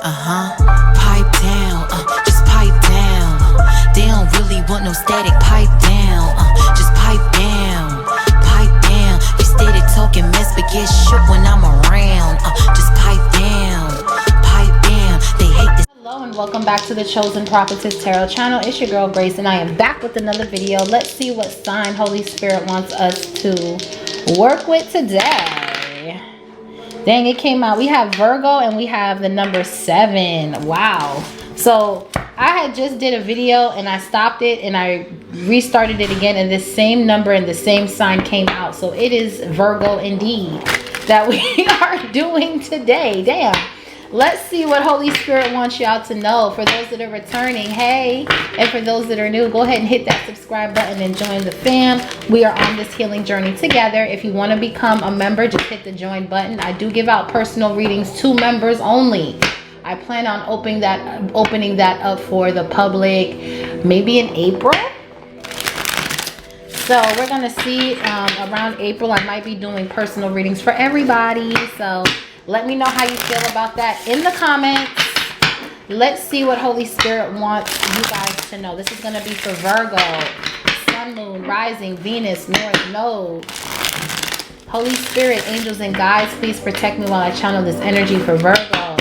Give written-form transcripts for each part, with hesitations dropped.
Pipe down, just pipe down. They don't really want no static, pipe down, just pipe down, pipe down. You steady talking mess, but get shook when I'm around, just pipe down, pipe down. They hate this. Hello and welcome back to the Chosen Prophetess Tarot channel. It's your girl Grace and I am back with another video. Let's see what sign Holy Spirit wants us to work with today. Dang, it came out. We have Virgo and we have the number 7. Wow. So I had just did a video and I stopped it and I restarted it again, and this same number and the same sign came out. So it is Virgo indeed that we are doing today. Damn. Let's see what Holy Spirit wants y'all to know. For those that are returning, hey. And for those that are new, go ahead and hit that subscribe button and join the fam. We are on this healing journey together. If you want to become a member, just hit the join button. I do give out personal readings to members only. I plan on opening that up for the public maybe in April. So we're going to see around April. I might be doing personal readings for everybody. So let me know how you feel about that in the comments. Let's see what Holy Spirit wants you guys to know. This is going to be for Virgo, Sun, Moon, Rising, Venus, North Node. Holy Spirit, angels and guides, please protect me while I channel this energy for Virgo.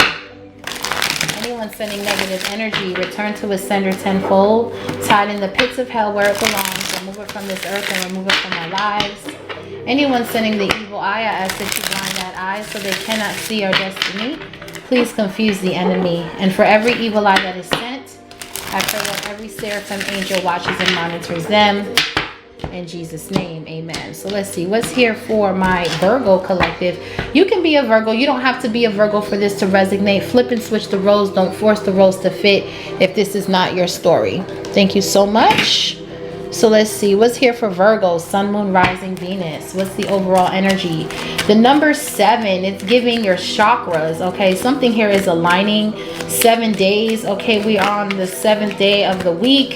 Anyone sending negative energy, return to its sender tenfold. Tied in the pits of hell where it belongs. Remove it from this earth and remove it from our lives. Anyone sending the evil eye, I ask that you blind that eye so they cannot see our destiny. Please confuse the enemy. And for every evil eye that is sent, I pray that every seraphim angel watches and monitors them. In Jesus' name, amen. So let's see what's here for my Virgo collective. You can be a Virgo. You don't have to be a Virgo for this to resonate. Flip and switch the roles. Don't force the roles to fit if this is not your story. Thank you so much. So let's see what's here for Virgo, Sun, Moon, Rising, Venus. What's the overall energy? The number 7, it's giving your chakras. Okay, something here is aligning. 7 days. Okay, we are on the 7th day of the week.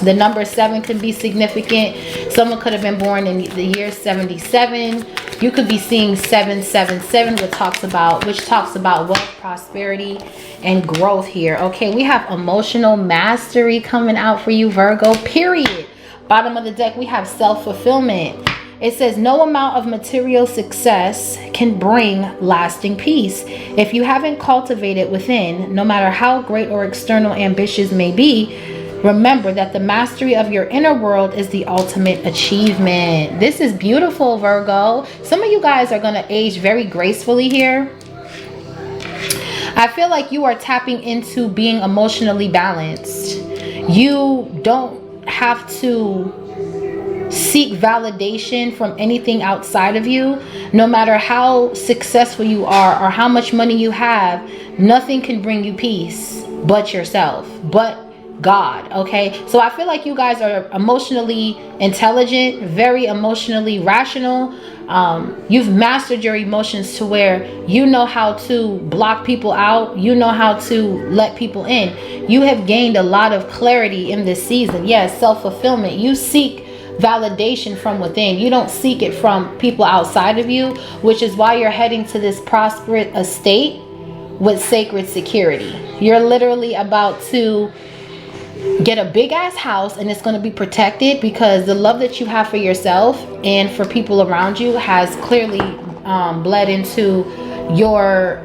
The number 7 could be significant. Someone could have been born in the year 77. You could be seeing 777, which talks about wealth, prosperity, and growth here. Okay, we have emotional mastery coming out for you, Virgo, period. Bottom of the deck, we have self-fulfillment. It says no amount of material success can bring lasting peace. If you haven't cultivated within, no matter how great or external ambitions may be, remember that the mastery of your inner world is the ultimate achievement. This is beautiful, Virgo. Some of you guys are going to age very gracefully here. I feel like you are tapping into being emotionally balanced. You don't have to seek validation from anything outside of you. No matter how successful you are or how much money you have, nothing can bring you peace but yourself, but God. Okay, so I feel like you guys are emotionally intelligent, very emotionally rational. You've mastered your emotions to where you know how to block people out. You know how to let people in. You have gained a lot of clarity in this season. Yes, self-fulfillment. You seek validation from within. You don't seek it from people outside of you, which is why you're heading to this prosperous estate with sacred security. You're literally about to get a big ass house, and it's going to be protected because the love that you have for yourself and for people around you has clearly bled into your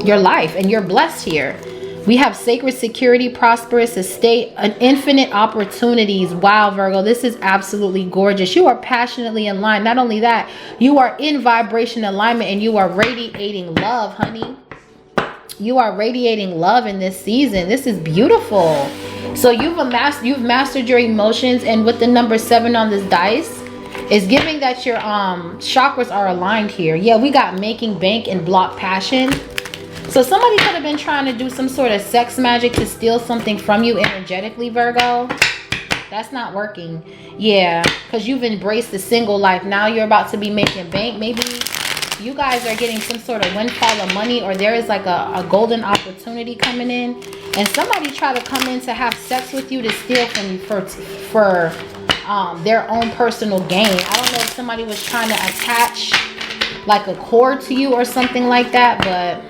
life, and you're blessed here. We have sacred security, prosperous estate, and infinite opportunities. Wow, Virgo, this is absolutely gorgeous. You are passionately in line. Not only that, you are in vibration alignment and you are radiating love, honey. You are radiating love in this season. This is beautiful. So you've mastered your emotions, and with the number 7 on this dice, is giving that your chakras are aligned here. Yeah, we got making bank and block passion. So somebody could have been trying to do some sort of sex magic to steal something from you energetically, Virgo. That's not working. Yeah, because you've embraced the single life. Now you're about to be making bank. Maybe you guys are getting some sort of windfall of money, or there is like a golden opportunity coming in, and somebody try to come in to have sex with you to steal from you for their own personal gain. I don't know if somebody was trying to attach like a cord to you or something like that, but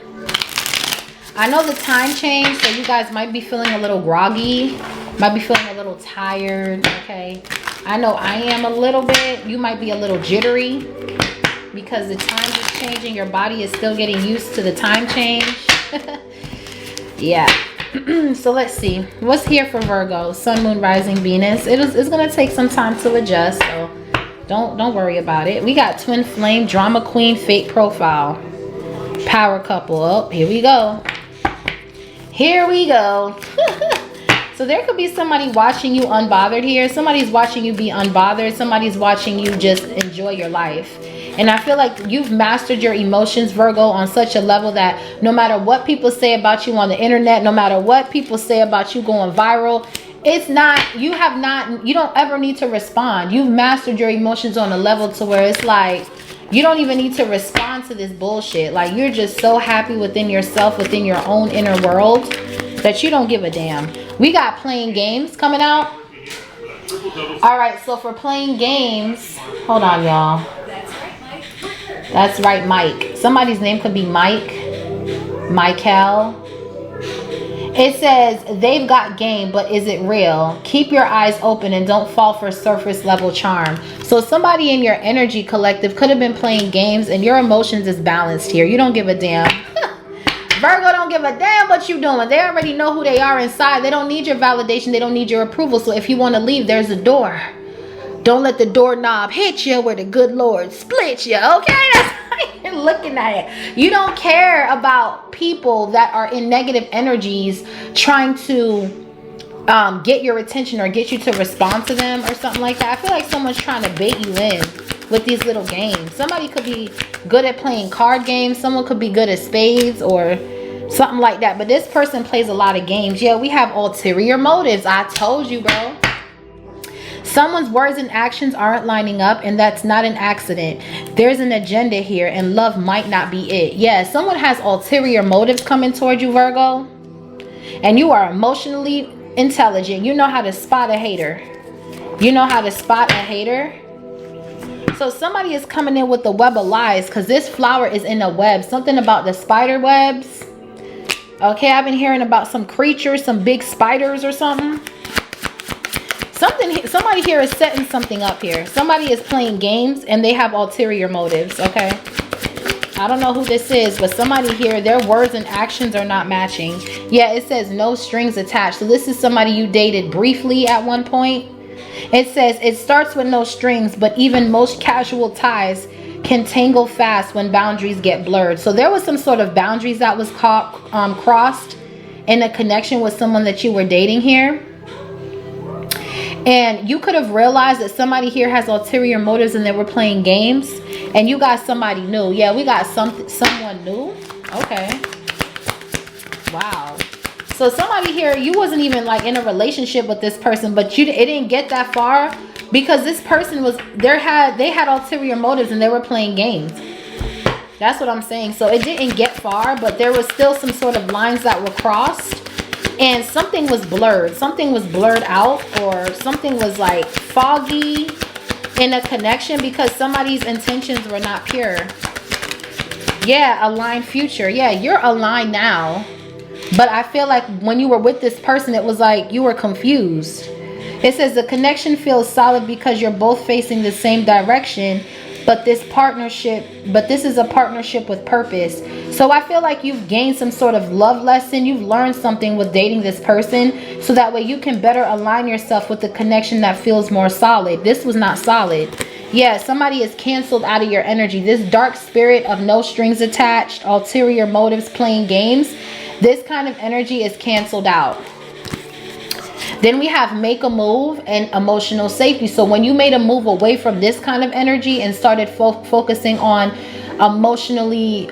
I know the time change, so you guys might be feeling a little groggy, might be feeling a little tired, okay? I know I am a little bit. You might be a little jittery because the time is changing. Your body is still getting used to the time change. Yeah. So let's see. What's here for Virgo? Sun, Moon, Rising, Venus. It's going to take some time to adjust, so don't worry about it. We got Twin Flame, Drama Queen, Fake Profile, Power Couple. Oh, here we go. Here we go. So there could be somebody watching you unbothered here. Somebody's watching you be unbothered. Somebody's watching you just enjoy your life. And I feel like you've mastered your emotions, Virgo, on such a level that no matter what people say about you on the internet, no matter what people say about you going viral, you don't ever need to respond. You've mastered your emotions on a level to where it's like, you don't even need to respond to this bullshit. Like, you're just so happy within yourself, within your own inner world, that you don't give a damn. We got playing games coming out. All right, so for playing games, hold on, y'all. That's right, Mike. Somebody's name could be Mike, Michael. It says, they've got game, but is it real? Keep your eyes open and don't fall for surface level charm. So somebody in your energy collective could have been playing games and your emotions is balanced here. You don't give a damn. Virgo don't give a damn what you doing. They already know who they are inside. They don't need your validation. They don't need your approval. So if you want to leave, there's a door. Don't let the doorknob hit you where the good Lord split you. Okay? That's how you're looking at it. You don't care about people that are in negative energies trying to get your attention or get you to respond to them or something like that. I feel like someone's trying to bait you in with these little games. Somebody could be good at playing card games. Someone could be good at spades or something like that. But this person plays a lot of games. Yeah, we have ulterior motives. I told you, bro. Someone's words and actions aren't lining up, and that's not an accident. There's an agenda here, and love might not be it. Yeah, someone has ulterior motives coming toward you, Virgo. And you are emotionally intelligent. You know how to spot a hater. You know how to spot a hater. So somebody is coming in with the web of lies because this flower is in a web. Something about the spider webs. Okay, I've been hearing about some creatures, some big spiders or something. Somebody here is setting something up here. Somebody is playing games and they have ulterior motives, okay? I don't know who this is, but somebody here, their words and actions are not matching. Yeah, it says no strings attached. So this is somebody you dated briefly at one point. It says it starts with no strings, but even most casual ties can tangle fast when boundaries get blurred. So there was some sort of boundaries that was crossed in a connection with someone that you were dating here. And you could have realized that somebody here has ulterior motives and they were playing games. And you got somebody new. Yeah, we got someone new. Okay. Wow. So somebody here, you wasn't even like in a relationship with this person, but it didn't get that far because this person was they had ulterior motives and they were playing games. That's what I'm saying. So it didn't get far, but there was still some sort of lines that were crossed. And something was blurred. Something was blurred out, or something was like foggy in a connection because somebody's intentions were not pure. Yeah, aligned future. Yeah, you're aligned now. But I feel like when you were with this person, it was like you were confused. It says the connection feels solid because you're both facing the same direction. But this is a partnership with purpose. So I feel like you've gained some sort of love lesson. You've learned something with dating this person. So that way you can better align yourself with the connection that feels more solid. This was not solid. Yeah, somebody is canceled out of your energy. This dark spirit of no strings attached, ulterior motives, playing games. This kind of energy is canceled out. Then we have make a move and emotional safety. So when you made a move away from this kind of energy and started focusing on emotionally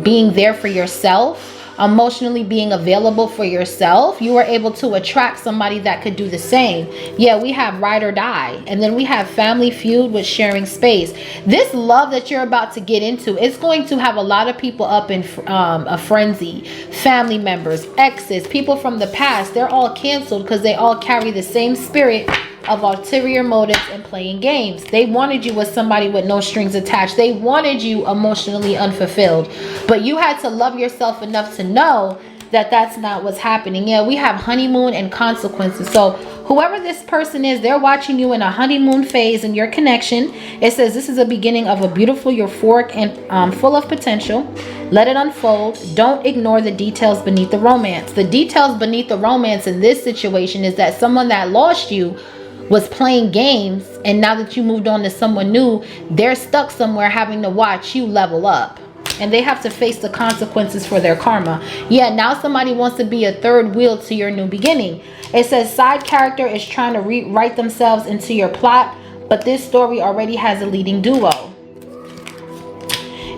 being there for yourself, emotionally being available for yourself, you were able to attract somebody that could do the same. Yeah, we have ride or die. And then we have family feud with sharing space. This love that you're about to get into, it's going to have a lot of people up in a frenzy. Family members, exes, people from the past, they're all canceled because they all carry the same spirit of ulterior motives and playing games. They wanted you with somebody with no strings attached. They wanted you emotionally unfulfilled. But you had to love yourself enough to know that that's not what's happening. Yeah, we have honeymoon and consequences. So whoever this person is, they're watching you in a honeymoon phase in your connection. It says this is a beginning of a beautiful, euphoric, and full of potential. Let it unfold. Don't ignore the details beneath the romance. The details beneath the romance in this situation is that someone that lost you was playing games, and now that you moved on to someone new, they're stuck somewhere having to watch you level up. And they have to face the consequences for their karma. Yeah, now somebody wants to be a third wheel to your new beginning. It says side character is trying to rewrite themselves into your plot, but this story already has a leading duo.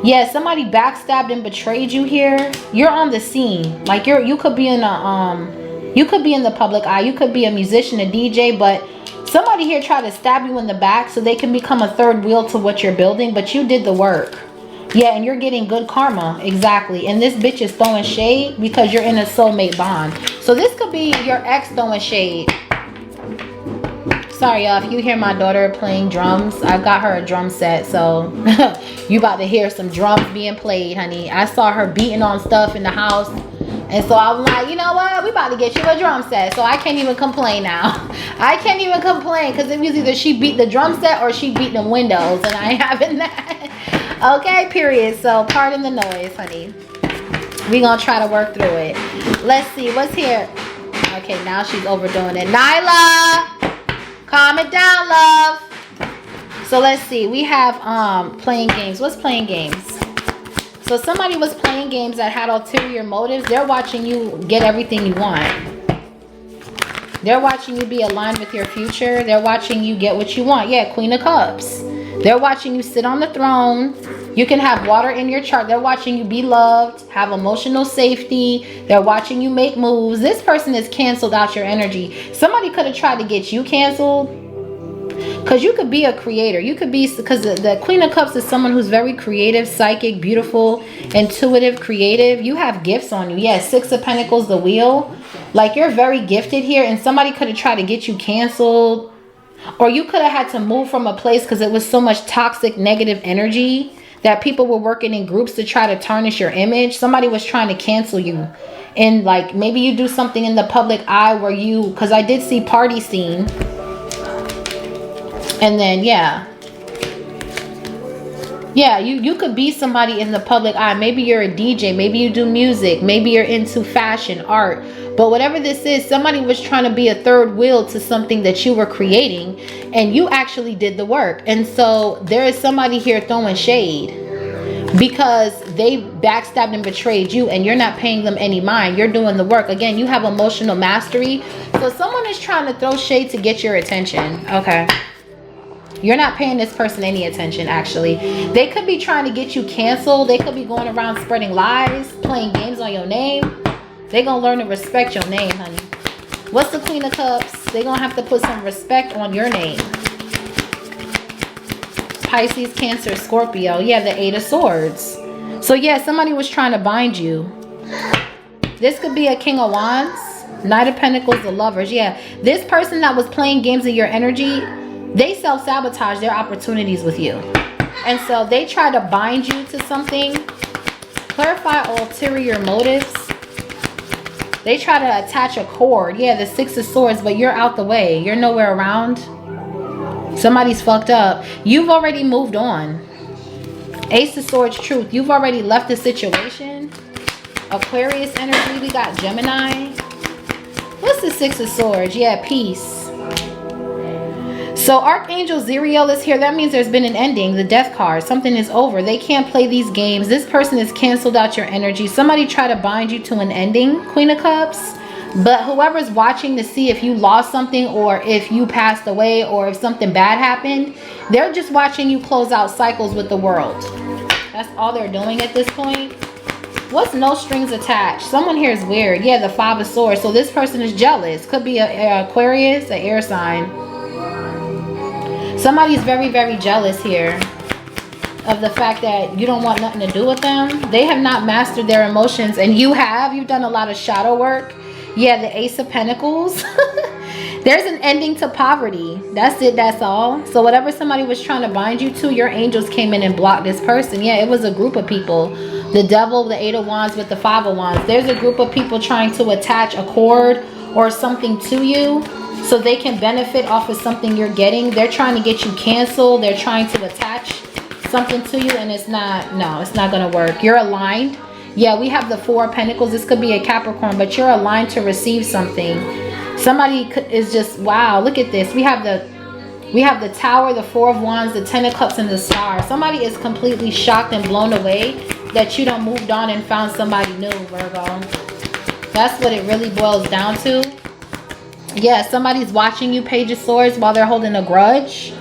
Yeah, somebody backstabbed and betrayed you here. You're on the scene. Like you could be in the public eye. You could be a musician, a DJ, but somebody here tried to stab you in the back so they can become a third wheel to what you're building, but you did the work. Yeah, and you're getting good karma. Exactly. And this bitch is throwing shade because you're in a soulmate bond. So this could be your ex throwing shade. Sorry, y'all. If you hear my daughter playing drums, I got her a drum set. So you about to hear some drums being played, honey. I saw her beating on stuff in the house. And so I'm like, you know what? We about to get you a drum set. So I can't even complain now. I can't even complain because it was either she beat the drum set or she beat the windows. And I ain't having that. Okay, period. So pardon the noise, honey. We gonna try to work through it. Let's see what's here. Okay, now she's overdoing it. Nyla, calm it down, love. So let's see. We have playing games. What's playing games? So somebody was playing games that had ulterior motives. They're watching you get everything you want. They're watching you be aligned with your future. They're watching you get what you want. Yeah, Queen of Cups. They're watching you sit on the throne. You can have water in your chart. They're watching you be loved, have emotional safety. They're watching you make moves. This person is canceled out your energy. Somebody could have tried to get you canceled because you could be a creator. You could be, because the Queen of Cups is someone who's very creative, psychic, beautiful, intuitive, creative. You have gifts on you. Yes, Six of Pentacles, the wheel. Like you're very gifted here, and somebody could have tried to get you canceled. Or you could have had to move from a place because it was so much toxic, negative energy that people were working in groups to try to tarnish your image. Somebody was trying to cancel you. And like maybe you do something in the public eye where you, because I did see party scene. And then, yeah. Yeah, you could be somebody in the public eye. Maybe you're a DJ. Maybe you do music. Maybe you're into fashion, art. But whatever this is, somebody was trying to be a third wheel to something that you were creating. And you actually did the work. And so there is somebody here throwing shade because they backstabbed and betrayed you. And you're not paying them any mind. You're doing the work. Again, you have emotional mastery. So someone is trying to throw shade to get your attention. Okay. You're not paying this person any attention, actually. They could be trying to get you canceled. They could be going around spreading lies, playing games on your name. They're going to learn to respect your name, honey. What's the Queen of Cups? They're going to have to put some respect on your name. Pisces, Cancer, Scorpio. Yeah, the Eight of Swords. So, yeah, somebody was trying to bind you. This could be a King of Wands. Knight of Pentacles, the Lovers. Yeah, this person that was playing games in your energy, they self-sabotage their opportunities with you. And so they try to bind you to something. Clarify ulterior motives. They try to attach a cord. Yeah, the Six of Swords, but you're out the way. You're nowhere around. Somebody's fucked up. You've already moved on. Ace of Swords, Truth. You've already left the situation. Aquarius energy. We got Gemini. What's the Six of Swords? Yeah, peace. So Archangel Zeriel is here. That means there's been an ending. The Death card. Something is over. They can't play these games. This person has canceled out your energy. Somebody try to bind you to an ending, Queen of Cups. But whoever's watching to see if you lost something or if you passed away or if something bad happened, they're just watching you close out cycles with the world. That's all they're doing at this point. What's no strings attached? Someone here is weird. Yeah, the Five of Swords. So this person is jealous. Could be an Aquarius, an air sign. Somebody's very, very jealous here of the fact that you don't want nothing to do with them. They have not mastered their emotions, and you have. You've done a lot of shadow work. Yeah, the Ace of Pentacles. There's an ending to poverty. That's it. That's all. So whatever somebody was trying to bind you to, your angels came in and blocked this person. Yeah, it was a group of people. The devil, the 8 of wands with the 5 of wands. There's a group of people trying to attach a cord or something to you so they can benefit off of something you're getting. They're trying to get you canceled. They're trying to attach something to you, and it's not, no, it's not going to work. You're aligned. Yeah, we have the 4 of Pentacles. This could be a Capricorn, but you're aligned to receive something. Somebody is just, wow, look at this. We have the Tower, the 4 of Wands, the 10 of Cups, and the Star. Somebody is completely shocked and blown away that you done moved on and found somebody new, Virgo. That's what it really boils down to. Yeah, somebody's watching you, Page of Swords, while they're holding a grudge.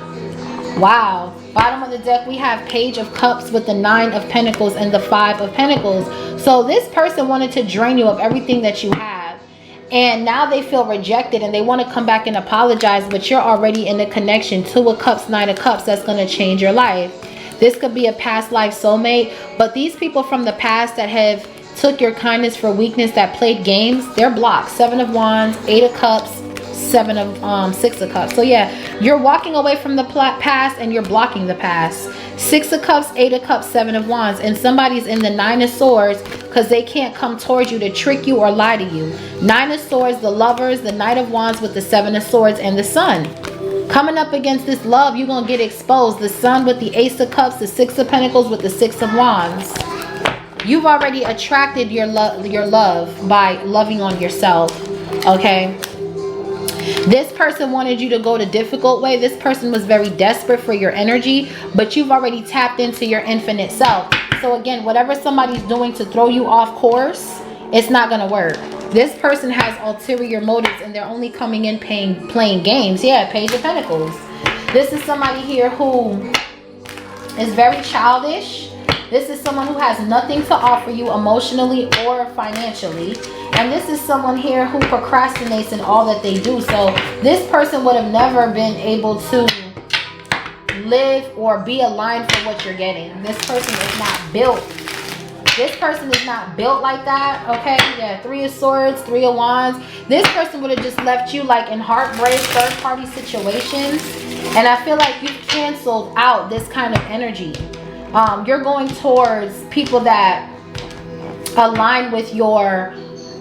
Wow. Bottom of the deck, we have Page of Cups with the 9 of Pentacles and the 5 of Pentacles. So this person wanted to drain you of everything that you have. And now they feel rejected and they want to come back and apologize, but you're already in a connection. 2 of Cups, 9 of Cups, that's going to change your life. This could be a past life soulmate, but these people from the past that have took your kindness for weakness, that played games, they're blocked. 7 of Wands, 8 of Cups, 6 of Cups. So yeah, you're walking away from the past and you're blocking the past. 6 of Cups, 8 of Cups, 7 of Wands, and somebody's in the 9 of Swords because they can't come towards you to trick you or lie to you. 9 of Swords, the Lovers, the Knight of Wands with the 7 of Swords, and the Sun. Coming up against this love, you're gonna get exposed. The Sun with the Ace of Cups, the 6 of Pentacles with the 6 of Wands. You've already attracted your love by loving on yourself. Okay. This person wanted you to go the difficult way. This person was very desperate for your energy, but you've already tapped into your infinite self. So again, whatever somebody's doing to throw you off course, it's not going to work. This person has ulterior motives and they're only coming in playing games. Yeah, Page of Pentacles. This is somebody here who is very childish. This is someone who has nothing to offer you emotionally or financially. And this is someone here who procrastinates in all that they do. So this person would have never been able to live or be aligned for what you're getting. This person is not built. This person is not built like that. Okay, yeah, 3 of Swords, 3 of Wands. This person would have just left you like in heartbreak, third party situations. And I feel like you've canceled out this kind of energy. You're going towards people that align with your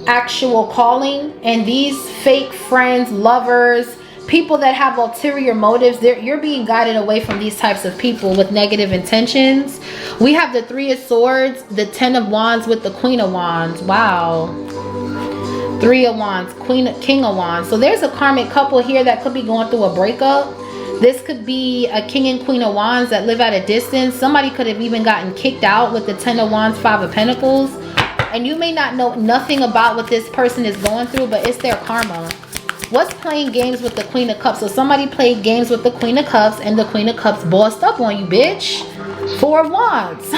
actual calling, and these fake friends, lovers, people that have ulterior motives, you're being guided away from these types of people with negative intentions. We have the 3 of Swords, the 10 of Wands with the Queen of Wands. Wow. 3 of Wands, King of Wands. So there's a karmic couple here that could be going through a breakup. This could be a King and Queen of Wands that live at a distance. Somebody could have even gotten kicked out with the 10 of Wands, 5 of Pentacles. And you may not know nothing about what this person is going through, but it's their karma. What's playing games with the Queen of Cups? So somebody played games with the Queen of Cups and the Queen of Cups bossed up on you, bitch. 4 of Wands.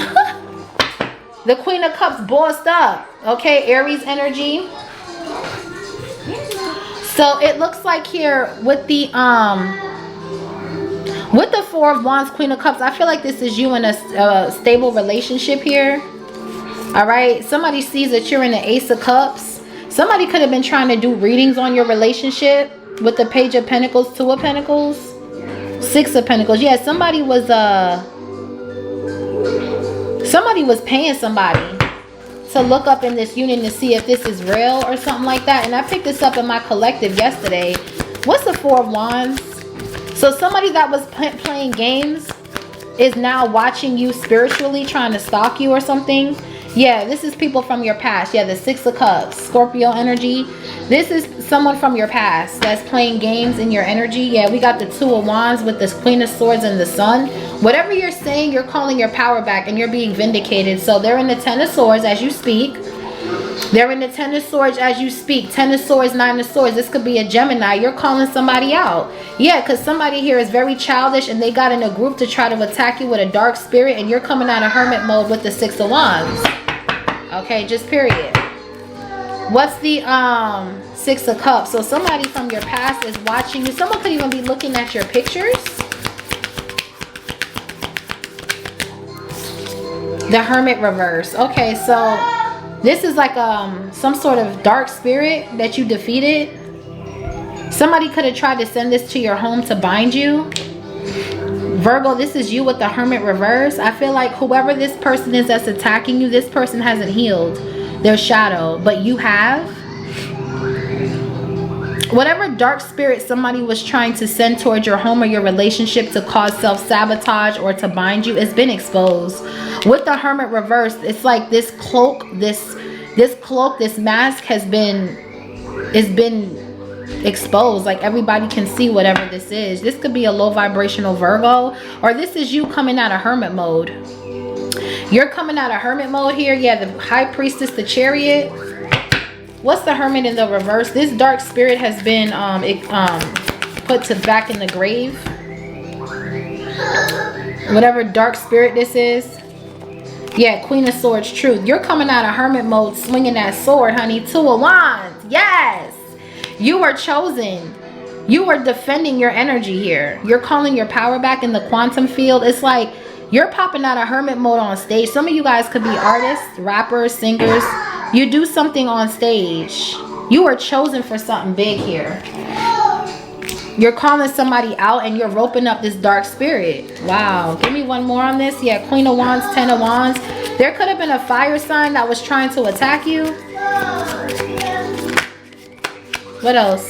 The Queen of Cups bossed up. Okay, Aries energy. So it looks like here with the 4 of Wands, Queen of Cups, I feel like this is you in a stable relationship here. All right, somebody sees that you're in the Ace of Cups. Somebody could have been trying to do readings on your relationship with the Page of Pentacles, 2 of Pentacles, 6 of Pentacles. Yeah, somebody was paying somebody to look up in this union to see if this is real or something like that. And I picked this up in my collective yesterday. What's the 4 of Wands? So somebody that was playing games is now watching you spiritually, trying to stalk you or something. Yeah, this is people from your past. Yeah, the 6 of Cups, Scorpio energy. This is someone from your past that's playing games in your energy. Yeah, we got the 2 of Wands with the Queen of Swords and the Sun. Whatever you're saying, you're calling your power back and you're being vindicated. So they're in the 10 of Swords as you speak. They're in the 10 of Swords as you speak. 10 of Swords, 9 of Swords. This could be a Gemini. You're calling somebody out. Yeah, because somebody here is very childish and they got in a group to try to attack you with a dark spirit, and you're coming out of hermit mode with the 6 of Wands. Okay, just period. What's the 6 of Cups? So somebody from your past is watching you. Someone could even be looking at your pictures. The Hermit reverse. Okay, so this is like some sort of dark spirit that you defeated. Somebody could have tried to send this to your home to bind you. Virgo, this is you with the Hermit reverse. I feel like whoever this person is that's attacking you, this person hasn't healed their shadow, but you have. Whatever dark spirit somebody was trying to send towards your home or your relationship to cause self-sabotage or to bind you, it's been exposed. With the Hermit reverse, it's like this cloak, this mask has been exposed. Like everybody can see whatever this is. This could be a low vibrational Virgo, or this is you coming out of hermit mode. You're coming out of hermit mode here. Yeah, the High Priestess, the Chariot. What's the Hermit in the reverse? This dark spirit has been put to back in the grave. Whatever dark spirit this is. Yeah, Queen of Swords, truth. You're coming out of hermit mode swinging that sword, honey. 2 of Wands. Yes. You are chosen. You are defending your energy here. You're calling your power back in the quantum field. It's like you're popping out of hermit mode on stage. Some of you guys could be artists, rappers, singers. You do something on stage. You are chosen for something big here. You're calling somebody out and you're roping up this dark spirit. Wow. Give me one more on this. Yeah, Queen of Wands, 10 of Wands. There could have been a fire sign that was trying to attack you. What else?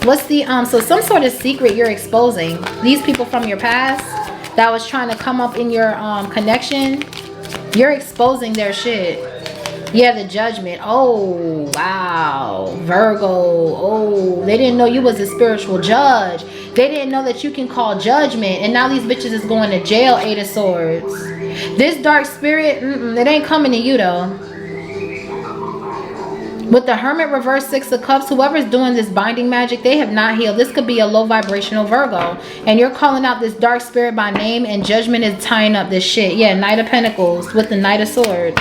What's the so some sort of secret you're exposing. These people from your past that was trying to come up in your connection. You're exposing their shit. Yeah, the Judgment. Oh, wow. Virgo. Oh, they didn't know you was a spiritual judge. They didn't know that you can call judgment. And now these bitches is going to jail. 8 of Swords. This dark spirit, it ain't coming to you though. With the Hermit reverse, 6 of Cups, whoever's doing this binding magic, they have not healed. This could be a low vibrational Virgo. And you're calling out this dark spirit by name, and Judgment is tying up this shit. Yeah, Knight of Pentacles with the Knight of Swords.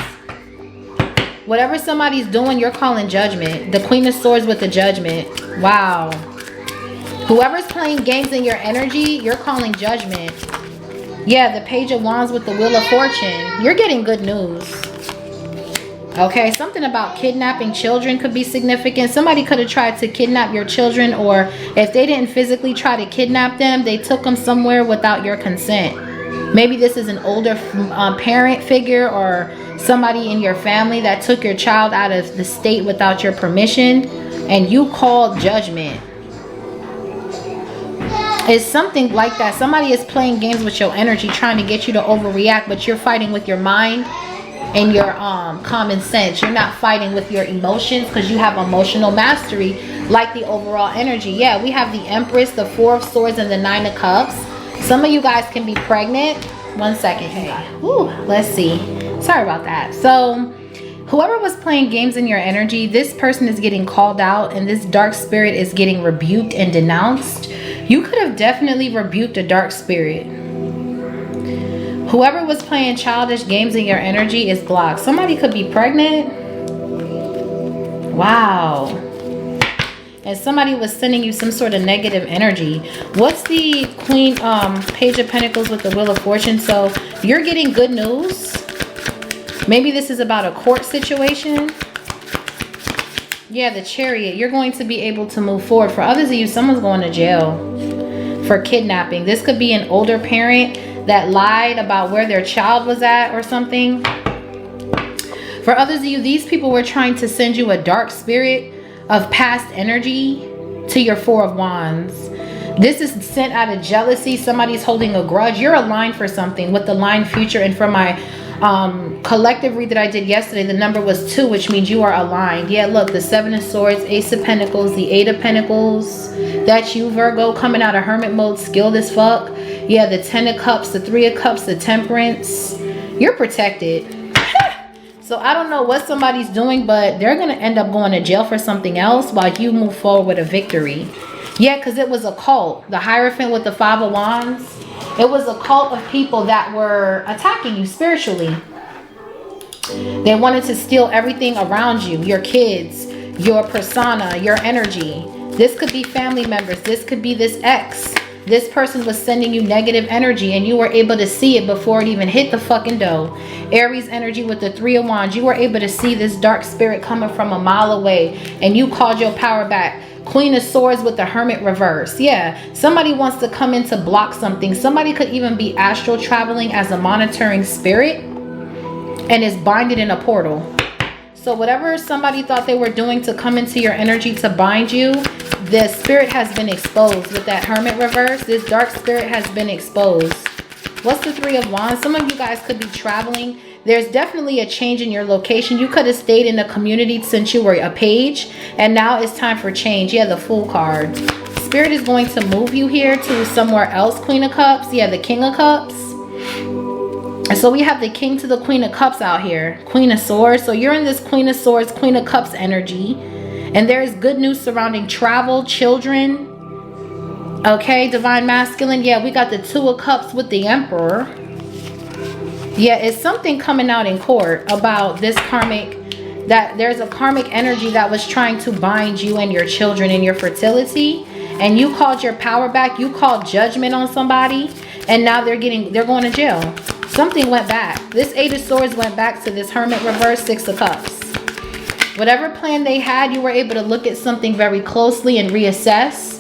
Whatever somebody's doing, you're calling judgment. The Queen of Swords with the Judgment. Wow. Whoever's playing games in your energy, you're calling judgment. Yeah, the Page of Wands with the Wheel of Fortune. You're getting good news. Okay, something about kidnapping children could be significant. Somebody could have tried to kidnap your children, or if they didn't physically try to kidnap them, they took them somewhere without your consent. Maybe this is an older parent figure or somebody in your family that took your child out of the state without your permission, and you called judgment. It's something like that. Somebody is playing games with your energy, trying to get you to overreact, but you're fighting with your mind and your common sense. You're not fighting with your emotions because you have emotional mastery, like the overall energy. Yeah, we have the Empress, the 4 of Swords, and the 9 of Cups. Some of you guys can be pregnant. One second. Hey. Ooh, let's see. Sorry about that. So whoever was playing games in your energy, this person is getting called out, and this dark spirit is getting rebuked and denounced. You could have definitely rebuked a dark spirit. Whoever was playing childish games in your energy is blocked. Somebody could be pregnant. Wow. And somebody was sending you some sort of negative energy. What's the Queen, Page of Pentacles with the Wheel of Fortune? So you're getting good news. Maybe this is about a court situation. Yeah, the Chariot. You're going to be able to move forward. For others of you, someone's going to jail for kidnapping. This could be an older parent that lied about where their child was at or something. For others of you, these people were trying to send you a dark spirit of past energy to your 4 of Wands. This is sent out of jealousy. Somebody's holding a grudge. You're aligned for something with the line future. And for my collective read that I did yesterday, the number was 2, which means you are aligned. Yeah, look, the 7 of Swords, Ace of Pentacles, the 8 of Pentacles. That's you, Virgo, coming out of hermit mode, skilled as fuck. Yeah, the 10 of Cups, the 3 of Cups, the Temperance. You're protected. So I don't know what somebody's doing, but they're going to end up going to jail for something else while you move forward with a victory. Yeah, because it was a cult. The Hierophant with the 5 of Wands. It was a cult of people that were attacking you spiritually. They wanted to steal everything around you. Your kids, your persona, your energy. This could be family members. This could be this ex. This person was sending you negative energy and you were able to see it before it even hit the fucking dough. Aries energy with the 3 of Wands. You were able to see this dark spirit coming from a mile away and you called your power back. Queen of Swords with the Hermit reverse. Yeah, somebody wants to come in to block something. Somebody could even be astral traveling as a monitoring spirit and is binded in a portal. So whatever somebody thought they were doing to come into your energy to bind you, the spirit has been exposed with that Hermit reverse. This dark spirit has been exposed. What's the Three of Wands? Some of you guys could be traveling. There's definitely a change in your location. You could have stayed in the community since you were a page, and now it's time for change. Yeah, the Fool card. Spirit is going to move you here to somewhere else. Queen of Cups. Yeah, the King of Cups. And so we have the King to the Queen of Cups out here. Queen of Swords. So you're in this Queen of Swords, Queen of Cups energy. And there is good news surrounding travel, children. Okay, Divine Masculine. Yeah, we got the Two of Cups with the Emperor. Yeah, it's something coming out in court about this karmic, that there's a karmic energy that was trying to bind you and your children and your fertility. And you called your power back. You called judgment on somebody. And now they're going to jail. Something went back. This Eight of Swords went back to this Hermit reverse, Six of Cups. Whatever plan they had, you were able to look at something very closely and reassess.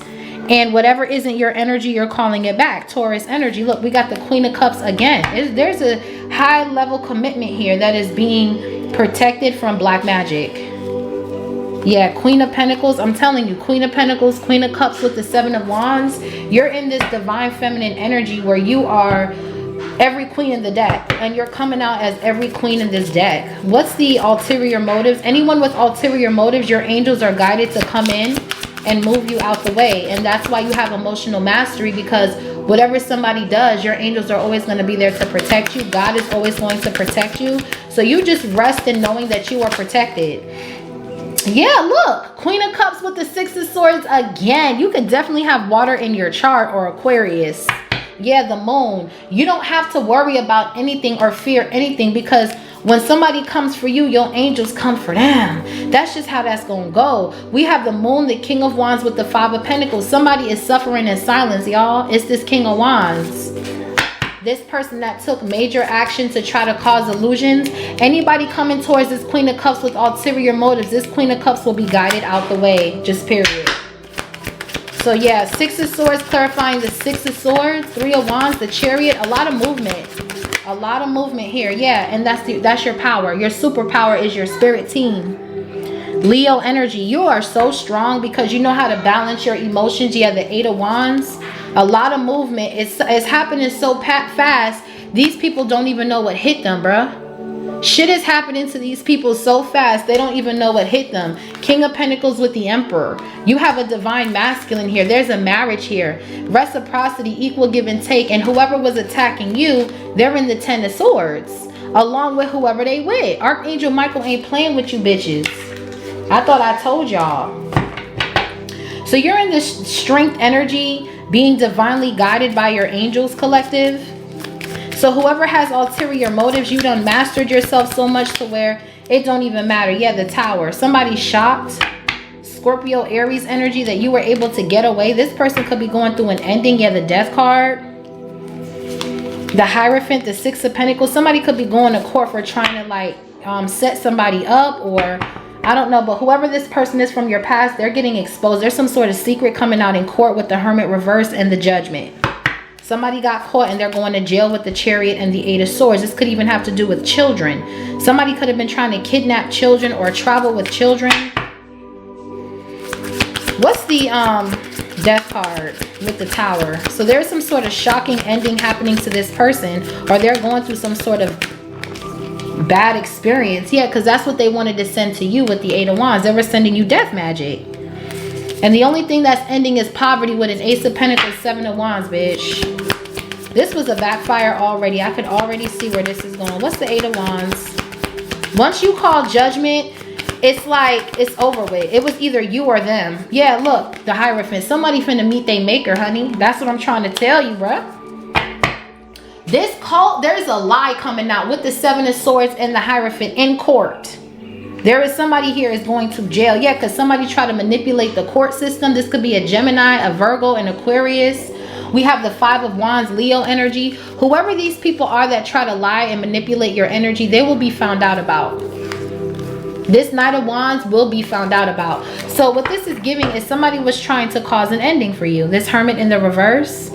And whatever isn't your energy, you're calling it back. Taurus energy. Look, we got the Queen of Cups again. There's a high level commitment here that is being protected from black magic. Yeah, Queen of Pentacles. I'm telling you, Queen of Pentacles, Queen of Cups with the Seven of Wands. You're in this divine feminine energy where you are every queen in the deck, and you're coming out as every queen in this deck. What's the ulterior motives? Anyone with ulterior motives, your angels are guided to come in and move you out the way. And that's why you have emotional mastery, because whatever somebody does, your angels are always going to be there to protect you. God is always going to protect you. So you just rest in knowing that you are protected. Yeah, look, Queen of Cups with the Six of Swords again. You can definitely have water in your chart, or Aquarius. Yeah, the Moon. You don't have to worry about anything or fear anything, because when somebody comes for you, your angels come for them. That's just how that's going to go. We have the Moon, the King of Wands with the Five of Pentacles. Somebody is suffering in silence, y'all. It's this King of Wands. This person that took major action to try to cause illusions. Anybody coming towards this Queen of Cups with ulterior motives, this Queen of Cups will be guided out the way. Just period. So yeah, Six of Swords clarifying the Six of Swords, Three of Wands, the Chariot. A lot of movement. A lot of movement here. Yeah, and that's your power. Your superpower is your spirit team. Leo energy. You are so strong because you know how to balance your emotions. You have the Eight of Wands. A lot of movement. It's happening so fast. These people don't even know what hit them, bruh. Shit is happening to these people so fast, they don't even know what hit them. King of Pentacles with the Emperor. You have a divine masculine here. There's a marriage here. Reciprocity, equal give and take. And whoever was attacking you, they're in the Ten of Swords. Along with whoever they with. Archangel Michael ain't playing with you bitches. I thought I told y'all. So you're in this strength energy, being divinely guided by your angels, collective. So whoever has ulterior motives, you done mastered yourself so much to where it don't even matter. Yeah, the Tower. Somebody's shocked. Scorpio, Aries energy that you were able to get away. This person could be going through an ending. Yeah, the Death card. The Hierophant, the Six of Pentacles. Somebody could be going to court for trying to like set somebody up, or I don't know. But whoever this person is from your past, they're getting exposed. There's some sort of secret coming out in court with the Hermit reverse and the Judgment. Somebody got caught and they're going to jail with the Chariot and the Eight of Swords. This could even have to do with children. Somebody could have been trying to kidnap children or travel with children. What's the Death card with the Tower? So there's some sort of shocking ending happening to this person, or they're going through some sort of bad experience. Yeah, because that's what they wanted to send to you with the Eight of Wands. They were sending you death magic. And the only thing that's ending is poverty with an Ace of Pentacles, Seven of Wands, bitch. This was a backfire already. I could already see where this is going. What's the Eight of Wands? Once you call judgment, it's like it's over with. It was either you or them. Yeah, look, the Hierophant. Somebody finna meet they maker, honey. That's what I'm trying to tell you, bruh. This cult, there's a lie coming out with the Seven of Swords and the Hierophant in court. There is somebody here is going to jail. Yeah, because somebody tried to manipulate the court system. This could be a Gemini, a Virgo, an Aquarius. We have the Five of Wands, Leo energy. Whoever these people are that try to lie and manipulate your energy, they will be found out about. This Knight of Wands will be found out about. So what this is giving is somebody was trying to cause an ending for you. This Hermit in the reverse,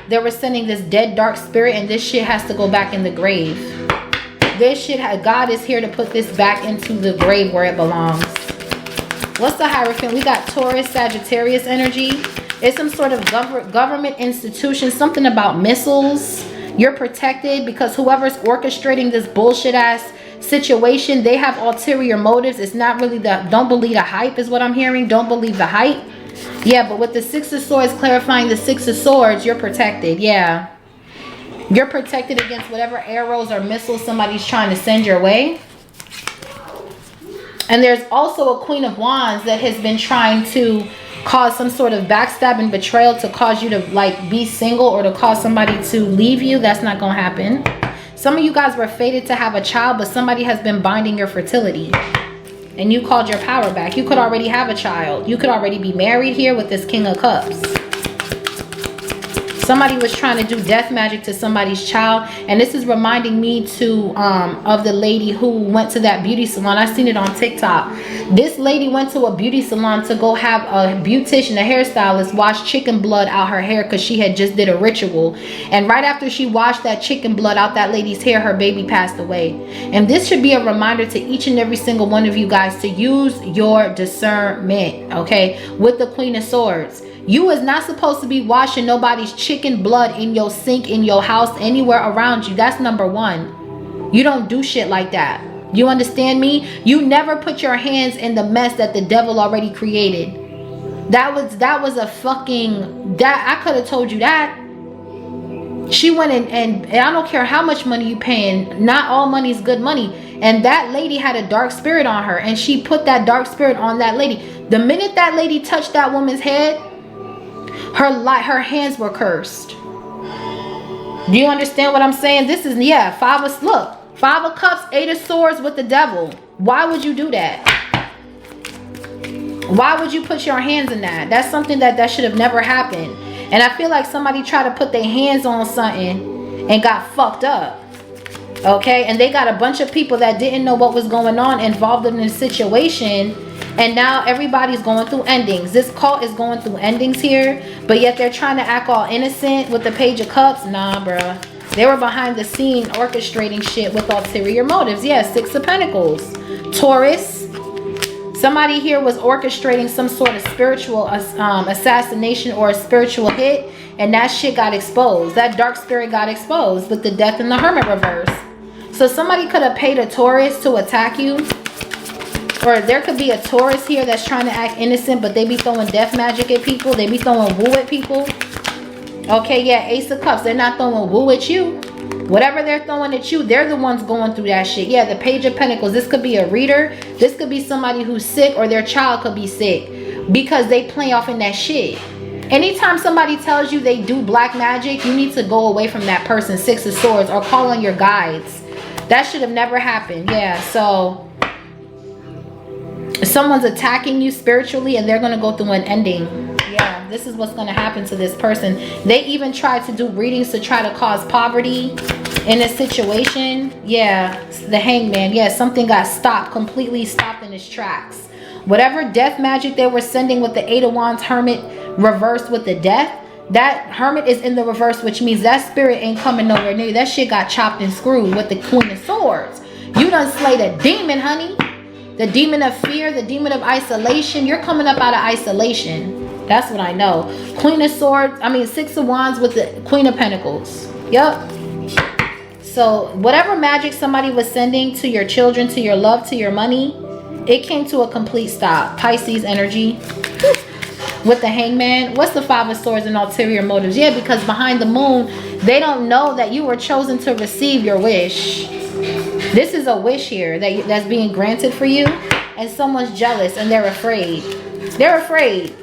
they were sending this dead dark spirit, and this shit has to go back in the grave. This shit, God is here to put this back into the grave where it belongs. What's the Hierophant? We got Taurus, Sagittarius energy. It's some sort of government institution, something about missiles. You're protected because whoever's orchestrating this bullshit ass situation, they have ulterior motives. It's not really don't believe the hype is what I'm hearing. Don't believe the hype. Yeah, but with the Six of Swords clarifying the Six of Swords, you're protected. Yeah. You're protected against whatever arrows or missiles somebody's trying to send your way. And there's also a Queen of Wands that has been trying to cause some sort of backstab and betrayal to cause you to like be single or to cause somebody to leave you. That's not gonna happen. Some of you guys were fated to have a child, but somebody has been binding your fertility and you called your power back. You could already have a child. You could already be married here with this King of Cups. Somebody was trying to do death magic to somebody's child, and this is reminding me too of the lady who went to that beauty salon. I seen it on TikTok. This lady went to a beauty salon to go have a beautician, a hairstylist, wash chicken blood out her hair because she had just did a ritual. And right after she washed that chicken blood out that lady's hair, her baby passed away. And this should be a reminder to each and every single one of you guys to use your discernment, okay? With the Queen of Swords. You is not supposed to be washing nobody's chicken blood in your sink, in your house, anywhere around you. That's number one. You don't do shit like that. You understand me? You never put your hands in the mess that the devil already created. That was a fucking, that I could have told you that. She went in and I don't care how much money you paying, not all money is good money. And that lady had a dark spirit on her, and she put that dark spirit on that lady. The minute that lady touched that woman's head, her hands were cursed. Do you understand what I'm saying? This is, yeah, Five of Cups, Eight of Swords with the devil. Why would you do that? Why would you put your hands in that? That's something that should have never happened. And I feel like somebody tried to put their hands on something and got fucked up. Okay, and they got a bunch of people that didn't know what was going on involved in this situation. And now everybody's going through endings. This cult is going through endings here, but yet they're trying to act all innocent with the Page of Cups. Nah, bruh. They were behind the scene orchestrating shit with ulterior motives. Yeah, Six of Pentacles. Taurus. Somebody here was orchestrating some sort of spiritual assassination or a spiritual hit, and that shit got exposed. That dark spirit got exposed with the Death and the Hermit reverse. So somebody could have paid a Taurus to attack you. Or there could be a Taurus here that's trying to act innocent, but they be throwing death magic at people. They be throwing woo at people. Okay, yeah, Ace of Cups. They're not throwing woo at you. Whatever they're throwing at you, they're the ones going through that shit. Yeah, the Page of Pentacles. This could be a reader. This could be somebody who's sick, or their child could be sick because they play off in that shit. Anytime somebody tells you they do black magic, you need to go away from that person. Six of Swords, or call on your guides. That should have never happened. Yeah, so someone's attacking you spiritually, and they're going to go through an ending. Yeah, this is what's going to happen to this person. They even tried to do readings to try to cause poverty in a situation. Yeah, the Hangman. Yeah, something got stopped, completely stopped in its tracks. Whatever death magic they were sending with the Eight of Wands Hermit reversed with the Death, that Hermit is in the reverse, which means that spirit ain't coming nowhere near you. That shit got chopped and screwed with the Queen of Swords. You done slayed a demon, honey. The demon of fear, the demon of isolation. You're coming up out of isolation. That's what I know. Queen of Swords, Six of Wands with the Queen of Pentacles. Yup. So whatever magic somebody was sending to your children, to your love, to your money, it came to a complete stop. Pisces energy. With the Hangman. What's the Five of Swords and ulterior motives? Yeah, because behind the moon, they don't know that you were chosen to receive your wish. This is a wish here that's being granted for you, and someone's jealous and they're afraid. They're afraid.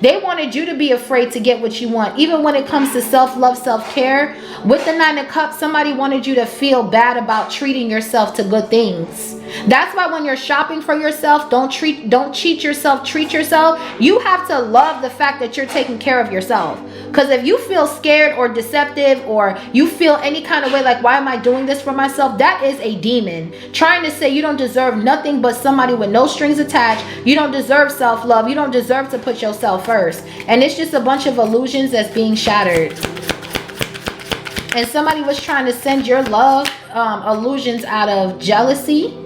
They wanted you to be afraid to get what you want. Even when it comes to self-love, self-care, with the Nine of Cups, somebody wanted you to feel bad about treating yourself to good things. That's why when you're shopping for yourself, don't cheat yourself, treat yourself. You have to love the fact that you're taking care of yourself. Because if you feel scared or deceptive, or you feel any kind of way like, why am I doing this for myself? That is a demon trying to say you don't deserve nothing but somebody with no strings attached. You don't deserve self-love. You don't deserve to put yourself first. And it's just a bunch of illusions that's being shattered. And somebody was trying to send your love illusions out of jealousy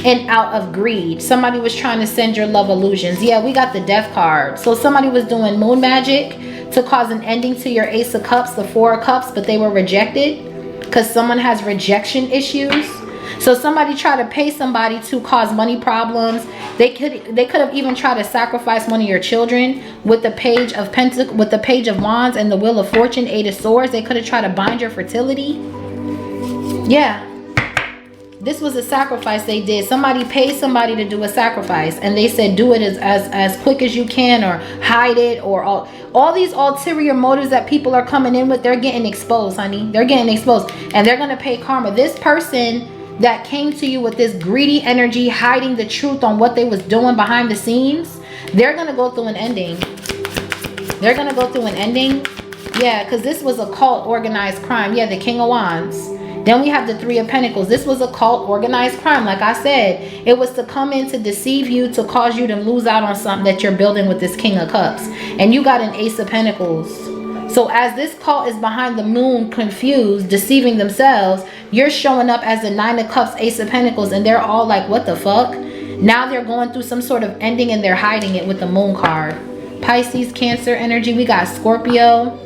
and out of greed. Somebody was trying to send your love illusions. Yeah, we got the death card. So somebody was doing moon magic to cause an ending to your Ace of Cups, the Four of Cups, but they were rejected because someone has rejection issues. So somebody tried to pay somebody to cause money problems. They could have even tried to sacrifice one of your children with the Page of Pentacles, with the Page of Wands and the Wheel of Fortune, Eight of Swords. They could have tried to bind your fertility. Yeah. This was a sacrifice they did. Somebody paid somebody to do a sacrifice, and they said do it as quick as you can, or hide it, or all these ulterior motives that people are coming in with. They're getting exposed, honey. They're getting exposed, and they're going to pay karma. This person that came to you with this greedy energy, hiding the truth on what they was doing behind the scenes, they're going to go through an ending. They're going to go through an ending. Yeah, because this was a cult, organized crime. Yeah, the King of Wands. Then we have the Three of Pentacles. This was a cult, organized crime. Like I said, it was to come in to deceive you, to cause you to lose out on something that you're building with this King of Cups. And you got an Ace of Pentacles. So as this cult is behind the moon, confused, deceiving themselves, you're showing up as the Nine of Cups, Ace of Pentacles, and they're all like, what the fuck? Now they're going through some sort of ending, and they're hiding it with the moon card. Pisces, Cancer energy. We got Scorpio,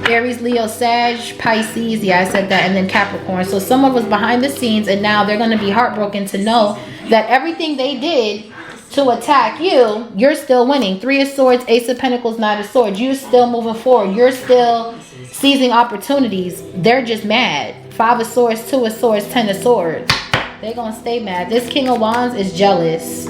Aries, Leo, Sag, Pisces. Yeah, I said that. And then Capricorn. So someone was behind the scenes, and now they're going to be heartbroken to know that everything they did to attack you, you're still winning. Three of Swords, Ace of Pentacles, Nine of Swords. You're still moving forward. You're still seizing opportunities. They're just mad. Five of Swords, Two of Swords, Ten of Swords. They're going to stay mad. This King of Wands is jealous.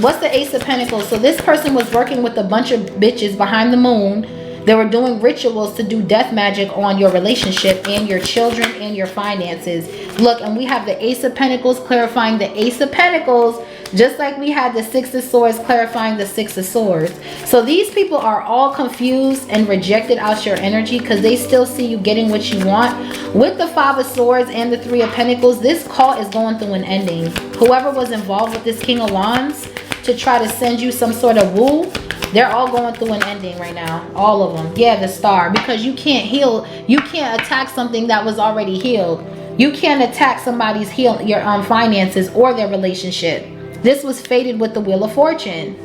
What's the Ace of Pentacles? So this person was working with a bunch of bitches behind the moon. They were doing rituals to do death magic on your relationship and your children and your finances. Look, and we have the Ace of Pentacles clarifying the Ace of Pentacles, just like we had the Six of Swords clarifying the Six of Swords. So these people are all confused and rejected out your energy because they still see you getting what you want. With the Five of Swords and the Three of Pentacles, this cult is going through an ending. Whoever was involved with this King of Wands to try to send you some sort of woo, they're all going through an ending right now. All of them. Yeah, the Star. Because you can't heal. You can't attack something that was already healed. You can't attack somebody's your finances or their relationship. This was fated with the Wheel of Fortune.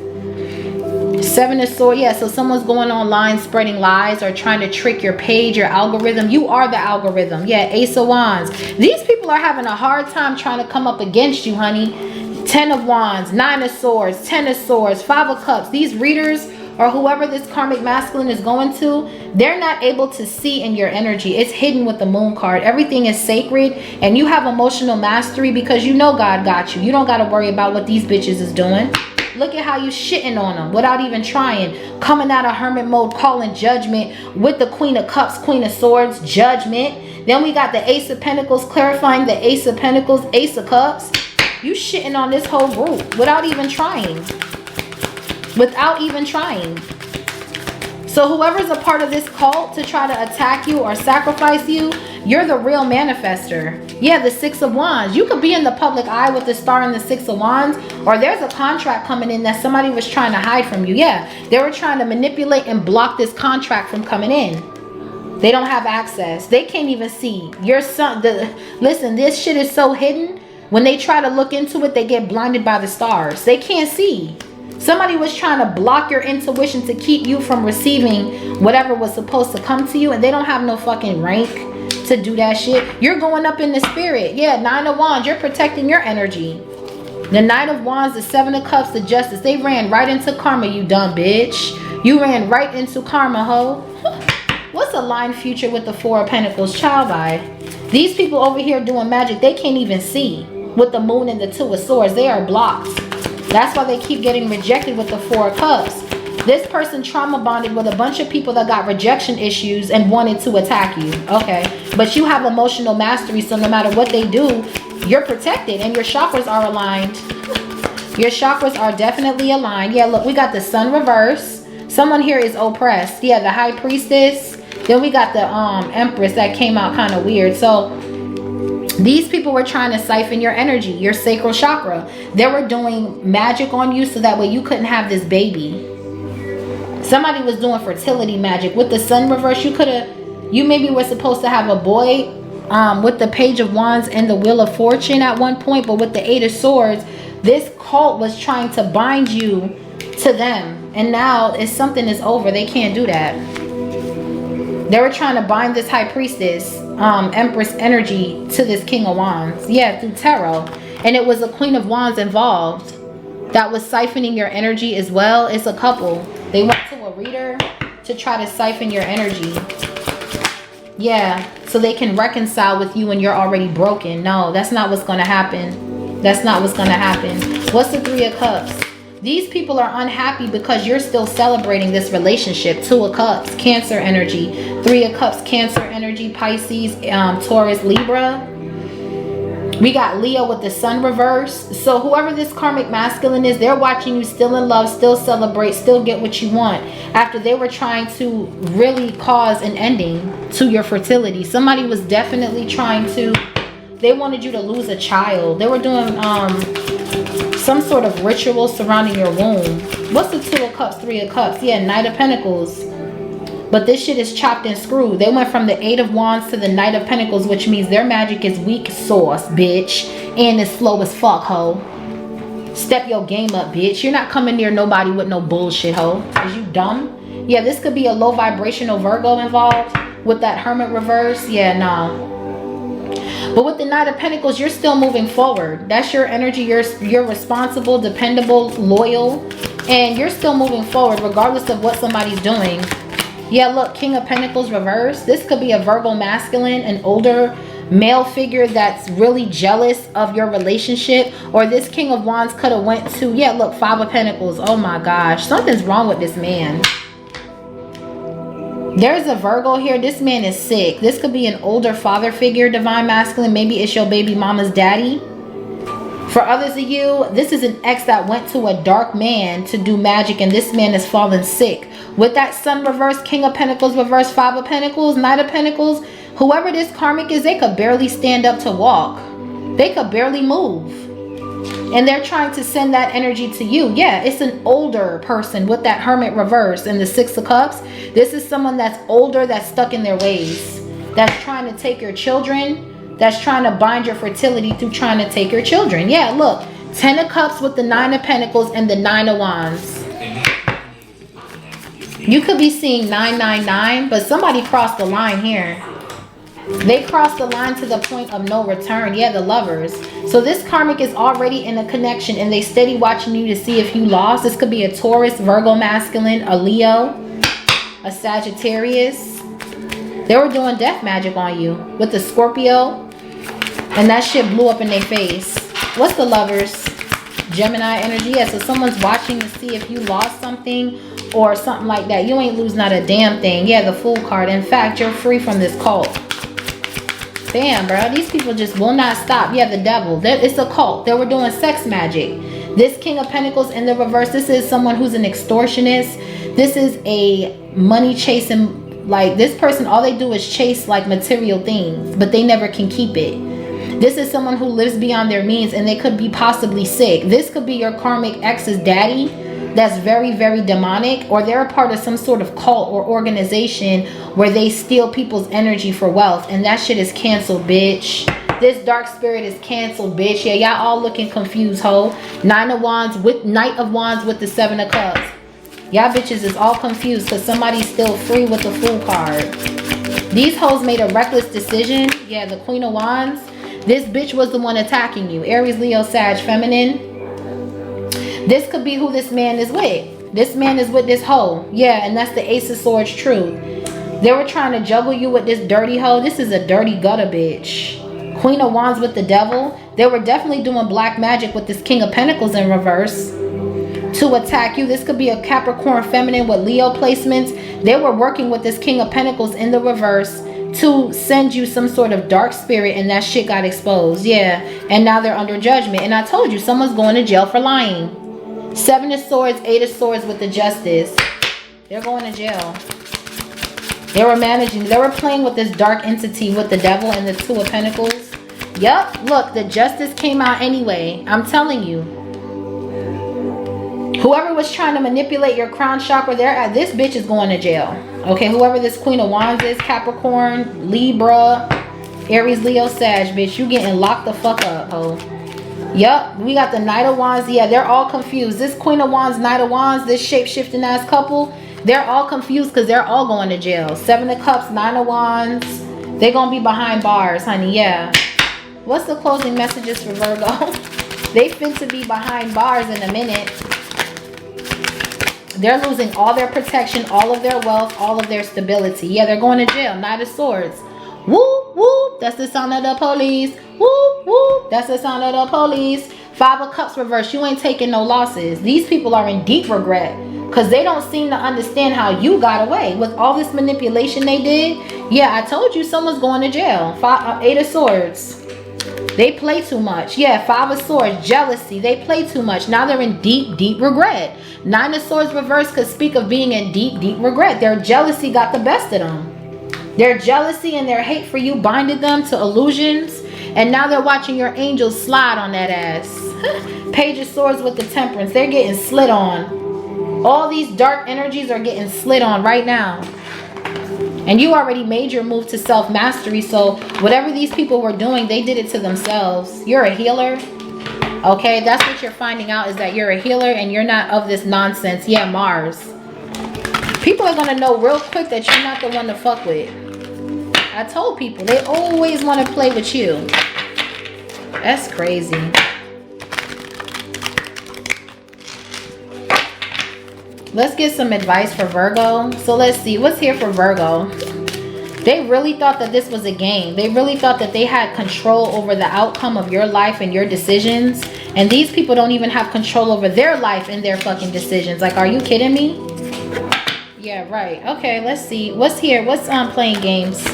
Seven of Swords. Yeah, so someone's going online spreading lies or trying to trick your page, your algorithm. You are the algorithm. Yeah, Ace of Wands. These people are having a hard time trying to come up against you, honey. Ten of Wands, Nine of Swords, Ten of Swords, Five of Cups. These readers, or whoever this karmic masculine is going to, they're not able to see in your energy. It's hidden with the moon card. Everything is sacred, and you have emotional mastery because you know God got you. You don't got to worry about what these bitches is doing. Look at how you shitting on them without even trying. Coming out of hermit mode, calling judgment with the Queen of Cups, Queen of Swords, judgment. Then we got the Ace of Pentacles clarifying the Ace of Pentacles, Ace of Cups. You shitting on this whole group without even trying. Without even trying. So whoever's a part of this cult to try to attack you or sacrifice you, you're the real manifester. Yeah, the Six of Wands. You could be in the public eye with the Star and the Six of Wands, or there's a contract coming in that somebody was trying to hide from you. Yeah, they were trying to manipulate and block this contract from coming in. They don't have access. They can't even see. Your son, listen, this shit is so hidden. When they try to look into it, they get blinded by the stars. They can't see. Somebody was trying to block your intuition to keep you from receiving whatever was supposed to come to you, and they don't have no fucking rank to do that shit. You're going up in the spirit. Yeah, Nine of Wands. You're protecting your energy. The Nine of Wands, the Seven of Cups, the Justice. They ran right into karma, you dumb bitch. You ran right into karma, ho. What's a line future with the Four of Pentacles? Child eye. These people over here doing magic, they can't even see. With the Moon and the Two of Swords, they are blocked. That's why they keep getting rejected with the Four of Cups. This person trauma bonded with a bunch of people that got rejection issues and wanted to attack you. Okay, but you have emotional mastery, so no matter what they do, you're protected and your chakras are aligned. Your chakras are definitely aligned. Yeah, look, we got the Sun reverse, Someone here is oppressed. Yeah, the high priestess. Then we got the empress that came out kind of weird. So these people were trying to siphon your energy, your sacral chakra. They were doing magic on you so that way you couldn't have this baby. Somebody was doing fertility magic. With the sun reverse, you maybe were supposed to have a boy with the page of wands and the wheel of fortune at one point. But with the 8 of swords, this cult was trying to bind you to them. And now something is over. They can't do that. They were trying to bind this high priestess, empress energy to this king of wands. Yeah, through tarot. And it was a queen of wands involved that was siphoning your energy as well. It's a couple. They went to a reader to try to siphon your energy. Yeah, so they can reconcile with you when you're already broken. No, that's not what's going to happen. That's not what's going to happen. What's the 3 of cups? These people are unhappy because you're still celebrating this relationship. 2 of cups, Cancer energy. 3 of cups, Cancer energy, Pisces, Taurus, Libra. We got Leo with the sun reverse. So whoever this karmic masculine is, they're watching you still in love, still celebrate, still get what you want. After they were trying to really cause an ending to your fertility. Somebody was definitely trying to, they wanted you to lose a child. They were doing some sort of ritual surrounding your womb. What's the 2 of cups, 3 of cups? Yeah, Knight of Pentacles. But this shit is chopped and screwed. They went from the 8 of wands to the Knight of Pentacles, which means their magic is weak sauce, bitch. And it's slow as fuck, ho. Step your game up, bitch. You're not coming near nobody with no bullshit, ho. Is you dumb? Yeah, this could be a low vibrational Virgo involved with that Hermit reverse. Yeah, nah. But with the Knight of Pentacles, you're still moving forward. That's your energy. You're responsible, dependable, loyal. And you're still moving forward regardless of what somebody's doing. Yeah, look, King of Pentacles reverse. This could be a Virgo masculine, an older male figure that's really jealous of your relationship. Or this King of Wands could have went to, yeah, look, 5 of Pentacles. Oh my gosh, something's wrong with this man. There's a Virgo here. This man is sick. This could be an older father figure, divine masculine. Maybe it's your baby mama's daddy. For others of you, this is an ex that went to a dark man to do magic, and this man is fallen sick. With that sun reverse, King of Pentacles reverse, 5 of Pentacles, Knight of Pentacles, whoever this karmic is, they could barely stand up to walk. They could barely move. And they're trying to send that energy to you. Yeah, it's an older person with that Hermit reverse and the 6 of Cups. This is someone that's older, that's stuck in their ways. That's trying to take your children. That's trying to bind your fertility through trying to take your children. Yeah, look. 10 of Cups with the 9 of Pentacles and the 9 of Wands. You could be seeing 999, but somebody crossed the line here. They crossed the line to the point of no return. Yeah, the Lovers. So this karmic is already in a connection and they steady watching you to see if you lost. This could be a Taurus, Virgo masculine, a Leo, a Sagittarius. They were doing death magic on you with the Scorpio. And that shit blew up in their face. What's the Lovers? Gemini energy. Yeah, so someone's watching to see if you lost something or something like that. You ain't lose not a damn thing. Yeah, the Fool card. In fact, you're free from this cult. Bam, bro. These people just will not stop. Yeah, the Devil. It's a cult. They were doing sex magic. This King of Pentacles in the reverse. This is someone who's an extortionist. This is a money chasing. Like, this person, all they do is chase like material things, but they never can keep it. This is someone who lives beyond their means and they could be possibly sick. This could be your karmic ex's daddy that's very, very demonic, or they're a part of some sort of cult or organization where they steal people's energy for wealth, and that shit is canceled, bitch. This dark spirit is canceled, bitch. Yeah, y'all all looking confused, ho. 9 of Wands with Knight of Wands with the 7 of Cups. Y'all bitches is all confused because somebody's still free with the Fool card. These hoes made a reckless decision. Yeah, the Queen of Wands. This bitch was the one attacking you. Aries, Leo, Sag, feminine. This could be who this man is with. This man is with this hoe. Yeah, and that's the Ace of Swords truth. They were trying to juggle you with this dirty hoe. This is a dirty gutter bitch. Queen of Wands with the Devil. They were definitely doing black magic with this King of Pentacles in reverse to attack you. This could be a Capricorn feminine with Leo placements. They were working with this King of Pentacles in the reverse to send you some sort of dark spirit, and that shit got exposed. Yeah, and now they're under judgment. And I told you, someone's going to jail for lying. 7 of Swords, 8 of Swords with the Justice. They're going to jail. They were playing with this dark entity with the devil and the Two of Pentacles. Yup, look, the justice came out anyway. I'm telling you. Whoever was trying to manipulate your crown chakra, this bitch is going to jail. Okay, whoever this Queen of Wands is, Capricorn, Libra, Aries, Leo, Sag, bitch, you getting locked the fuck up, ho. Yup, we got the Knight of Wands. Yeah, they're all confused. This Queen of Wands, Knight of Wands, this shape-shifting ass couple, they're all confused because they're all going to jail. 7 of Cups, 9 of Wands. They're going to be behind bars, honey. Yeah. What's the closing messages for Virgo? They fit to be behind bars in a minute. They're losing all their protection, all of their wealth, all of their stability. Yeah, they're going to jail. Knight of Swords. Whoop, whoop. That's the sound of the police. Whoop, whoop. That's the sound of the police. 5 of Cups reverse. You ain't taking no losses. These people are in deep regret because they don't seem to understand how you got away with all this manipulation they did. Yeah, I told you someone's going to jail. 8 of Swords. They play too much. Yeah, 5 of Swords. Jealousy. They play too much. Now they're in deep, deep regret. 9 of Swords reverse could speak of being in deep, deep regret. Their jealousy got the best of them. Their jealousy and their hate for you binded them to illusions. And now they're watching your angels slide on that ass. Page of Swords with the Temperance. They're getting slid on. All these dark energies are getting slid on right now. And you already made your move to self-mastery. So whatever these people were doing, they did it to themselves. You're a healer. Okay, that's what you're finding out, is that you're a healer and you're not of this nonsense. Yeah, Mars. People are going to know real quick that you're not the one to fuck with. I told people, they always want to play with you. That's crazy. Let's get some advice for Virgo. So let's see what's here for Virgo. They really thought that this was a game. They really thought that they had control over the outcome of your life and your decisions. And these people don't even have control over their life and their fucking decisions. Like, are you kidding me? Yeah, right. Okay, let's see. What's here? What's playing games?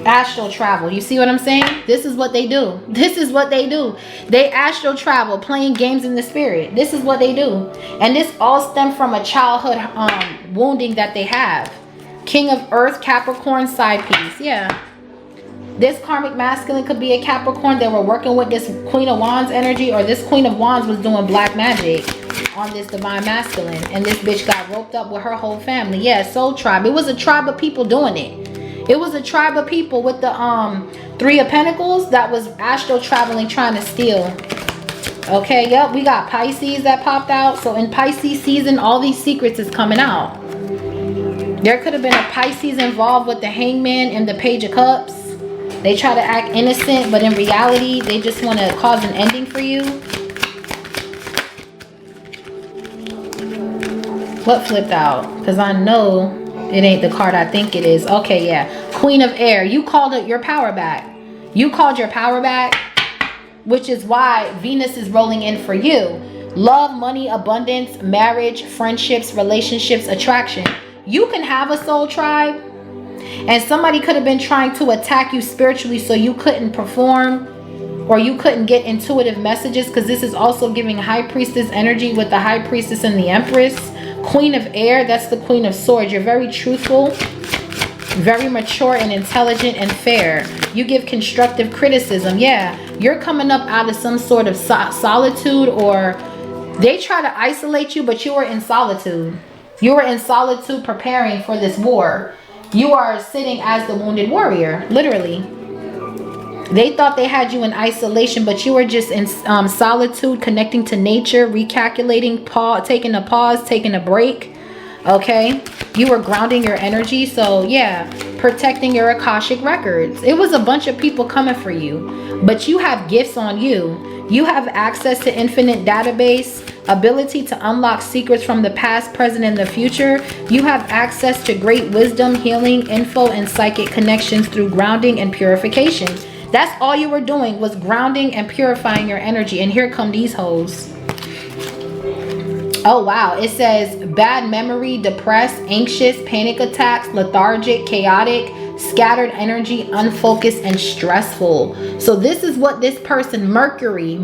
Astral travel. You see what I'm saying? This is what they do. This is what they do. They astral travel, playing games in the spirit. This is what they do. And this all stemmed from a childhood wounding that they have. King of Earth, Capricorn, side piece. Yeah. This karmic masculine could be a Capricorn. They were working with this Queen of Wands energy, or this Queen of Wands was doing black magic on this divine masculine. And this bitch got roped up with her whole family. Yeah, soul tribe. It was a tribe of people doing it. It was a tribe of people with the 3 of Pentacles that was astral traveling, trying to steal. Okay, yep, we got Pisces that popped out. So in Pisces season, all these secrets is coming out. There could have been a Pisces involved with the Hangman and the Page of Cups. They try to act innocent, but in reality, they just want to cause an ending for you. What flipped out? Because I know it ain't the card I think it is. Okay, yeah. Queen of Air. You called it your power back. You called your power back, which is why Venus is rolling in for you. Love, money, abundance, marriage, friendships, relationships, attraction. You can have a soul tribe, and somebody could have been trying to attack you spiritually so you couldn't perform, or you couldn't get intuitive messages, because this is also giving High Priestess energy with the High Priestess and the Empress. Queen of Air, that's the Queen of Swords. You're very truthful, very mature and intelligent and fair. You give constructive criticism. Yeah, you're coming up out of some sort of solitude, or they try to isolate you, but you were in solitude. You were in solitude preparing for this war. You are sitting as the wounded warrior, literally. They thought they had you in isolation, but you were just in solitude, connecting to nature, recalculating, taking a pause, taking a break. Okay, you were grounding your energy. So yeah, protecting your Akashic records. It was a bunch of people coming for you, but you have gifts on you. You have access to infinite database, ability to unlock secrets from the past, present, and the future. You have access to great wisdom, healing, info, and psychic connections through grounding and purification. That's all you were doing, was grounding and purifying your energy. And here come these hoes. Oh, wow. It says bad memory, depressed, anxious, panic attacks, lethargic, chaotic, scattered energy, unfocused, and stressful. So this is what this person, Mercury,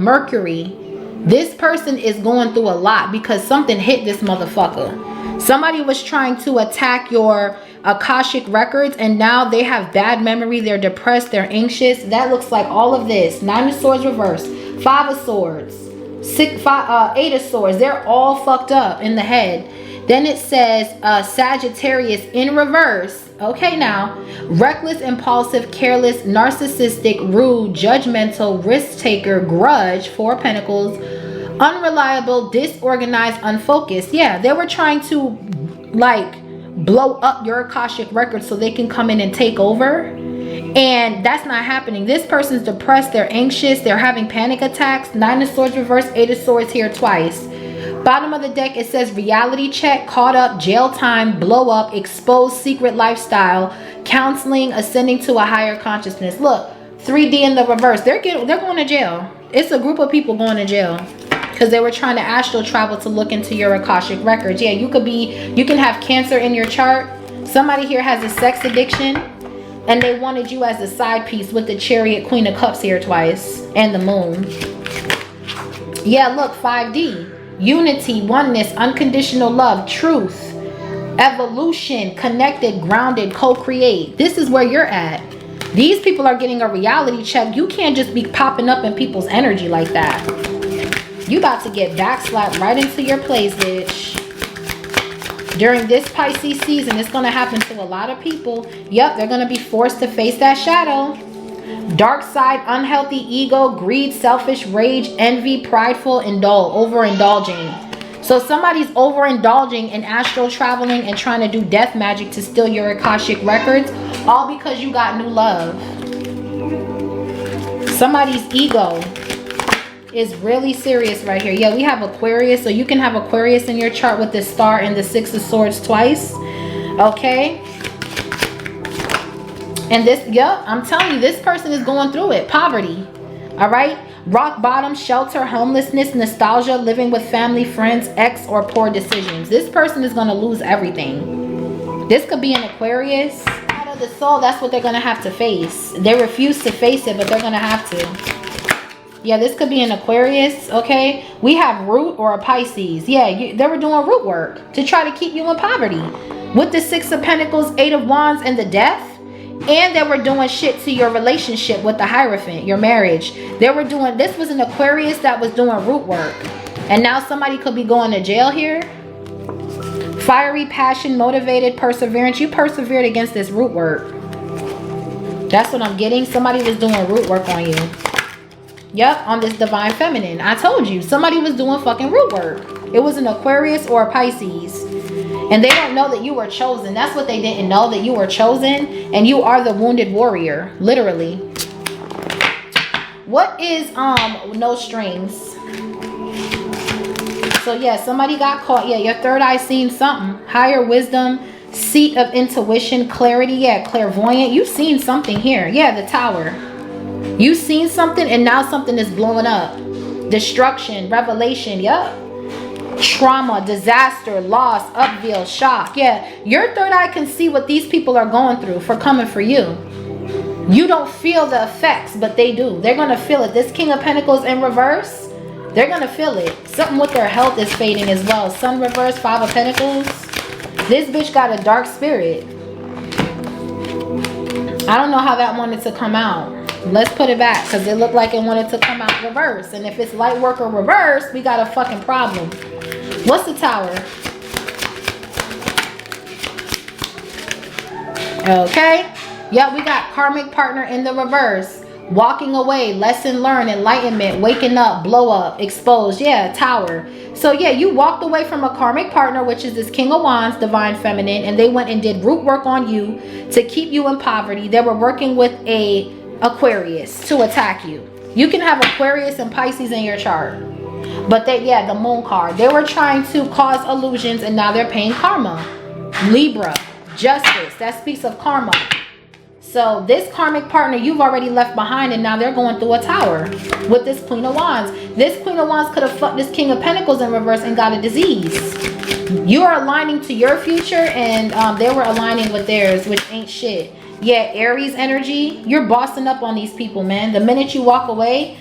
This person is going through a lot because something hit this motherfucker. Somebody was trying to attack your Akashic records, and now they have bad memory. They're depressed. They're anxious. That looks like all of this. 9 of Swords reversed. 5 of Swords. 8 of Swords. They're all fucked up in the head. Then it says Sagittarius in reverse. Okay, now. Reckless, impulsive, careless, narcissistic, rude, judgmental, risk taker, grudge, 4 of Pentacles, unreliable, disorganized, unfocused. Yeah, they were trying to like blow up your Akashic record so they can come in and take over. And that's not happening. This person's depressed. They're anxious. They're having panic attacks. 9 of Swords reversed. 8 of Swords here twice. Bottom of the deck, it says reality check, caught up, jail time, blow up, exposed secret lifestyle, counseling, ascending to a higher consciousness. Look, 3D in the reverse. They're going to jail. It's a group of people going to jail because they were trying to astral travel to look into your Akashic records. Yeah, you can have Cancer in your chart. Somebody here has a sex addiction and they wanted you as a side piece with the Chariot, Queen of Cups here twice, and the Moon. Yeah, look, 5D. Unity, oneness, unconditional love, truth, evolution, connected, grounded, co-create. This is where you're at. These people are getting a reality check. You can't just be popping up in people's energy like that. You about to get backslapped right into your place, bitch. During this Pisces season, it's going to happen to a lot of people. Yep, they're going to be forced to face that shadow. Dark side, unhealthy ego, greed, selfish, rage, envy, prideful, overindulging. So somebody's overindulging in astral traveling and trying to do death magic to steal your Akashic records, all because you got new love. Somebody's ego is really serious right here. Yeah, we have Aquarius, so you can have Aquarius in your chart with the star and the 6 of Swords twice. Okay. And this, yep, I'm telling you, this person is going through it. Poverty. All right. Rock bottom, shelter, homelessness, nostalgia, living with family, friends, ex, or poor decisions. This person is going to lose everything. This could be an Aquarius. Out of the soul, that's what they're going to have to face. They refuse to face it, but they're going to have to. Yeah, this could be an Aquarius, okay? We have root or a Pisces. Yeah, they were doing root work to try to keep you in poverty. With the 6 of Pentacles, 8 of Wands, and the Death. And they were doing shit to your relationship with the Hierophant, your marriage. They were doing, this was an Aquarius that was doing root work. And now somebody could be going to jail here. Fiery, passion, motivated, perseverance. You persevered against this root work. That's what I'm getting. Somebody was doing root work on you. Yep, on this Divine Feminine. I told you, somebody was doing fucking root work. It was an Aquarius or a Pisces. And they don't know that you were chosen. That's what they didn't know, that you were chosen. And you are the wounded warrior, literally. What is no strings? So yeah, somebody got caught. Yeah, your third eye seen something. Higher wisdom, seat of intuition, clarity. Yeah, clairvoyant. You've seen something here. Yeah, the Tower. You've seen something and now something is blowing up. Destruction, revelation. Yep. Trauma, disaster, loss, upheaval, shock. Yeah, your third eye can see what these people are going through for coming for you. You don't feel the effects, but they do. They're going to feel it. This King of Pentacles in reverse, they're going to feel it. Something with their health is fading as well. Sun reverse, 5 of Pentacles. This bitch got a dark spirit. I don't know how that wanted to come out. Let's put it back because it looked like it wanted to come out reverse. And if it's light work or reverse, we got a fucking problem. What's the Tower? Okay. Yep, we got karmic partner in the reverse. Walking away, lesson learned, enlightenment, waking up, blow up, exposed. Yeah, Tower. So yeah, you walked away from a karmic partner, which is this King of Wands, Divine Feminine, and they went and did root work on you to keep you in poverty. They were working with a Aquarius to attack you. You can have Aquarius and Pisces in your chart. But they, yeah, the Moon card. They were trying to cause illusions and now they're paying karma. Libra, justice. That speaks of karma. So this karmic partner you've already left behind and now they're going through a Tower with this Queen of Wands. This Queen of Wands could have fucked this King of Pentacles in reverse and got a disease. You are aligning to your future and they were aligning with theirs, which ain't shit. Yeah, Aries energy. You're bossing up on these people, man. The minute you walk away,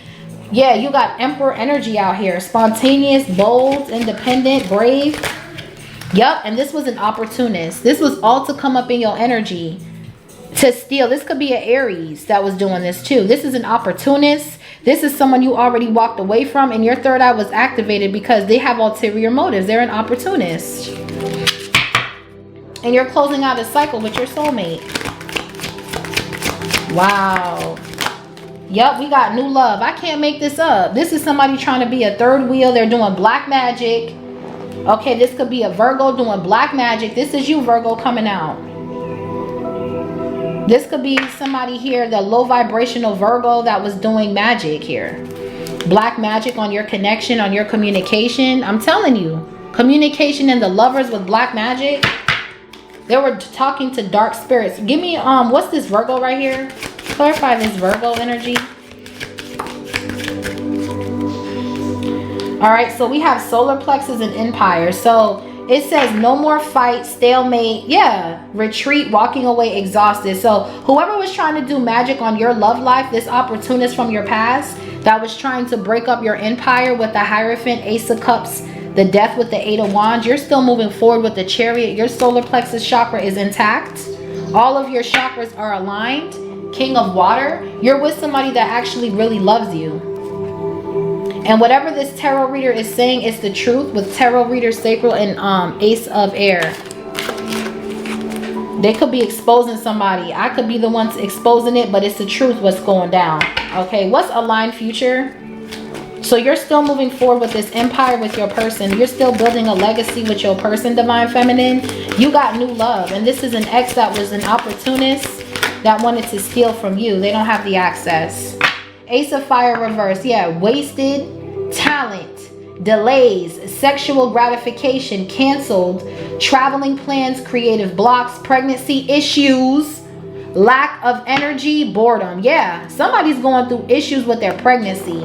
Yeah, you got Emperor energy out here. Spontaneous, bold, independent, brave. Yep, and this was an opportunist. This was all to come up in your energy to steal. This could be an Aries that was doing this too. This is an opportunist. This is someone you already walked away from, and your third eye was activated because they have ulterior motives. They're an opportunist. And you're closing out a cycle with your soulmate. Wow. Yup, we got new love. I can't make this up. This is somebody trying to be a third wheel. They're doing black magic. Okay, this could be a Virgo doing black magic. This is you, Virgo, coming out. This could be somebody here, the low vibrational Virgo that was doing magic here. Black magic on your connection, on your communication. I'm telling you, communication and the lovers with black magic. They were talking to dark spirits. Give me, what's this Virgo right here? Clarify this Virgo energy. All right, so we have solar plexus and empire. So it says no more fight, stalemate, yeah, retreat, walking away exhausted. So whoever was trying to do magic on your love life, this opportunist from your past that was trying to break up your empire with the Hierophant, Ace of Cups, the Death with the Eight of Wands, you're still moving forward with the Chariot. Your solar plexus chakra is intact. All of your chakras are aligned. King of Water, you're with somebody that actually really loves you. And whatever this tarot reader is saying is the truth with tarot reader sacral and Ace of Air. They could be exposing somebody. I could be the one exposing it, but it's the truth what's going down. Okay, what's aligned future? So you're still moving forward with this empire with your person. You're still building a legacy with your person, Divine Feminine. You got new love. And this is an ex that was an opportunist that wanted to steal from you. They don't have the access. Ace of Fire reverse. Yeah, wasted talent, delays, sexual gratification, canceled, traveling plans, creative blocks, pregnancy issues, lack of energy, boredom. Yeah, somebody's going through issues with their pregnancy.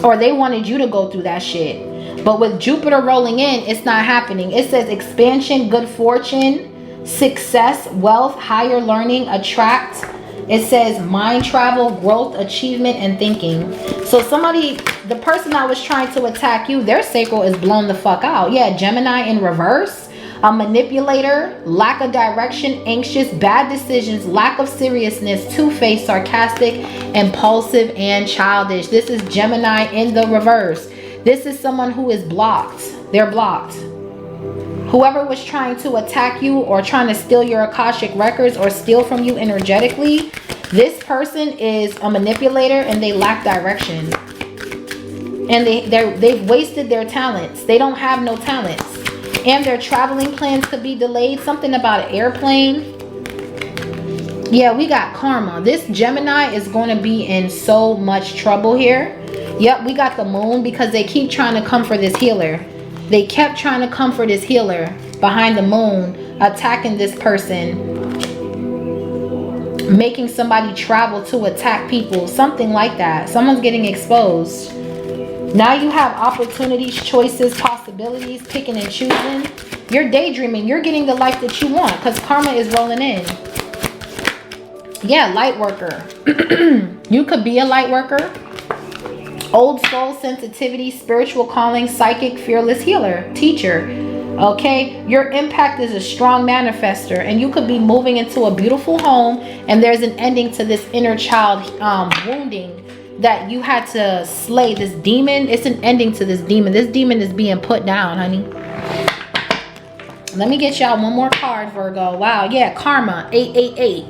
Or they wanted you to go through that shit. But with Jupiter rolling in, it's not happening. It says expansion, good fortune, success, wealth, higher learning, attract. It says mind travel, growth, achievement, and thinking. So somebody, the person that was trying to attack you, their sacral is blown the fuck out. Yeah, Gemini in reverse. A manipulator, lack of direction, anxious, bad decisions, lack of seriousness, two-faced, sarcastic, impulsive, and childish. This is Gemini in the reverse. This is someone who is blocked. They're blocked. Whoever was trying to attack you or trying to steal your Akashic records or steal from you energetically, this person is a manipulator and they lack direction. And they've wasted their talents. They don't have no talents. And their traveling plans could be delayed. Something about an airplane. Yeah, we got karma. This Gemini is going to be in so much trouble here. Yep, we got the moon because they keep trying to come for this healer. They kept trying to come for this healer behind the moon, attacking this person, making somebody travel to attack people, something like that. Someone's getting exposed. Now you have opportunities, choices, possibilities, picking and choosing. You're daydreaming. You're getting the life that you want because karma is rolling in. Yeah, light worker. You could be a light worker. Old soul, sensitivity, spiritual calling, psychic, fearless healer, teacher. Okay, your impact is a strong manifester, and you could be moving into a beautiful home, and there's an ending to this inner child wounding that you had to slay this demon. It's an ending to this demon. This demon is being put down, honey. Let me get y'all one more card, Virgo. Wow, yeah, karma, 888.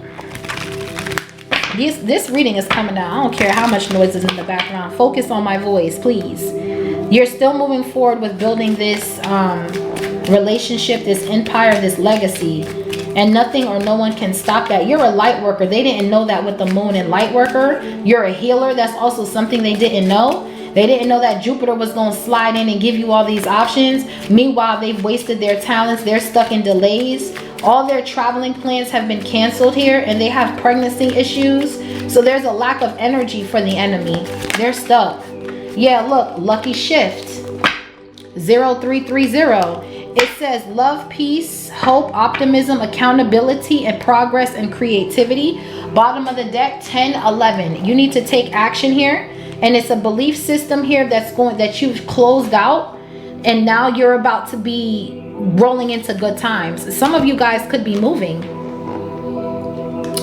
This reading is coming out. I don't care how much noise is in the background. Focus on my voice, please. You're still moving forward with building this relationship, this empire, this legacy. And nothing or no one can stop that. You're a light worker. They didn't know that with the moon and light worker. You're a healer. That's also something they didn't know. They didn't know that Jupiter was going to slide in and give you all these options. Meanwhile, they've wasted their talents. They're stuck in delays. All their traveling plans have been canceled here, and they have pregnancy issues. So there's a lack of energy for the enemy. They're stuck. Yeah, look, lucky shift. 0330. It says love, peace, hope, optimism, accountability, and progress and creativity. Bottom of the deck, 1011. You need to take action here. And it's a belief system here that you've closed out, and now you're about to be rolling into good times. Some of you guys could be moving.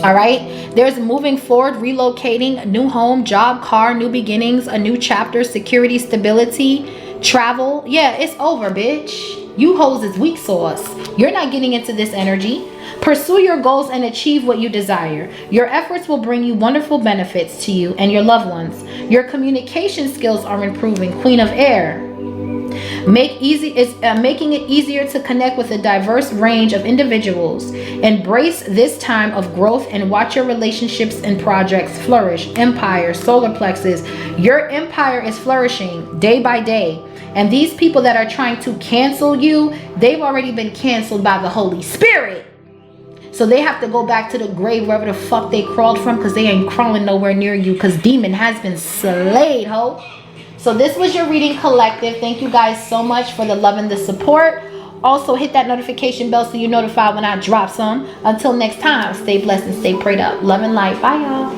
All right, there's moving forward, relocating, a new home, job, car, new beginnings, a new chapter, security, stability, travel. Yeah, it's over, bitch. You hoes is weak sauce. You're not getting into this energy. Pursue your goals and achieve what you desire. Your efforts will bring you wonderful benefits to you and your loved ones. Your communication skills are improving. Queen of Air. Making it easier to connect with a diverse range of individuals. Embrace this time of growth and watch your relationships and projects flourish. Empire, solar plexus. Your empire is flourishing day by day. And these people that are trying to cancel you, they've already been canceled by the Holy Spirit. So they have to go back to the grave wherever the fuck they crawled from, because they ain't crawling nowhere near you, because demon has been slayed, ho. So this was your reading, collective. Thank you guys so much for the love and the support. Also hit that notification bell so you're notified when I drop some. Until next time, stay blessed and stay prayed up. Love and light. Bye, y'all.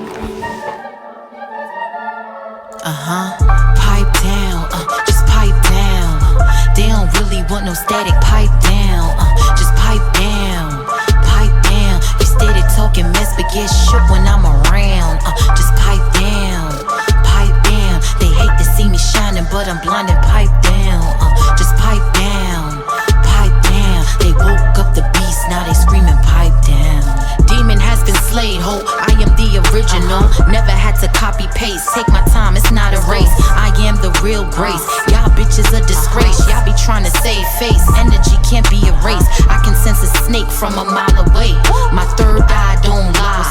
Pipe down, just pipe down. They don't really want no static. Pipe down, just pipe down. Pipe down. You steady talking mess, but get shook when I'm around. Just pipe down, pipe down. They hate to see me shining, but I'm blinded. Pipe down, just pipe down, pipe down. They woke up the beast, now they screaming pipe down. Demon has been slayed, ho. I am the original. Never had to copy paste. Take my time, it's not a race. I am the real grace. Y'all bitches a disgrace. Y'all be trying to save face. Energy can't be erased. I can sense a snake from a mile away. My third eye don't lie.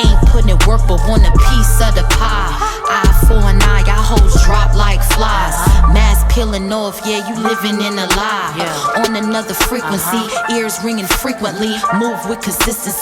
Ain't putting in work, but want a piece of the pie. Eye for an eye, y'all hoes drop like flies. Mask peeling off, yeah, you living in a lie. On another frequency, ears ringing frequently. Move with consistency.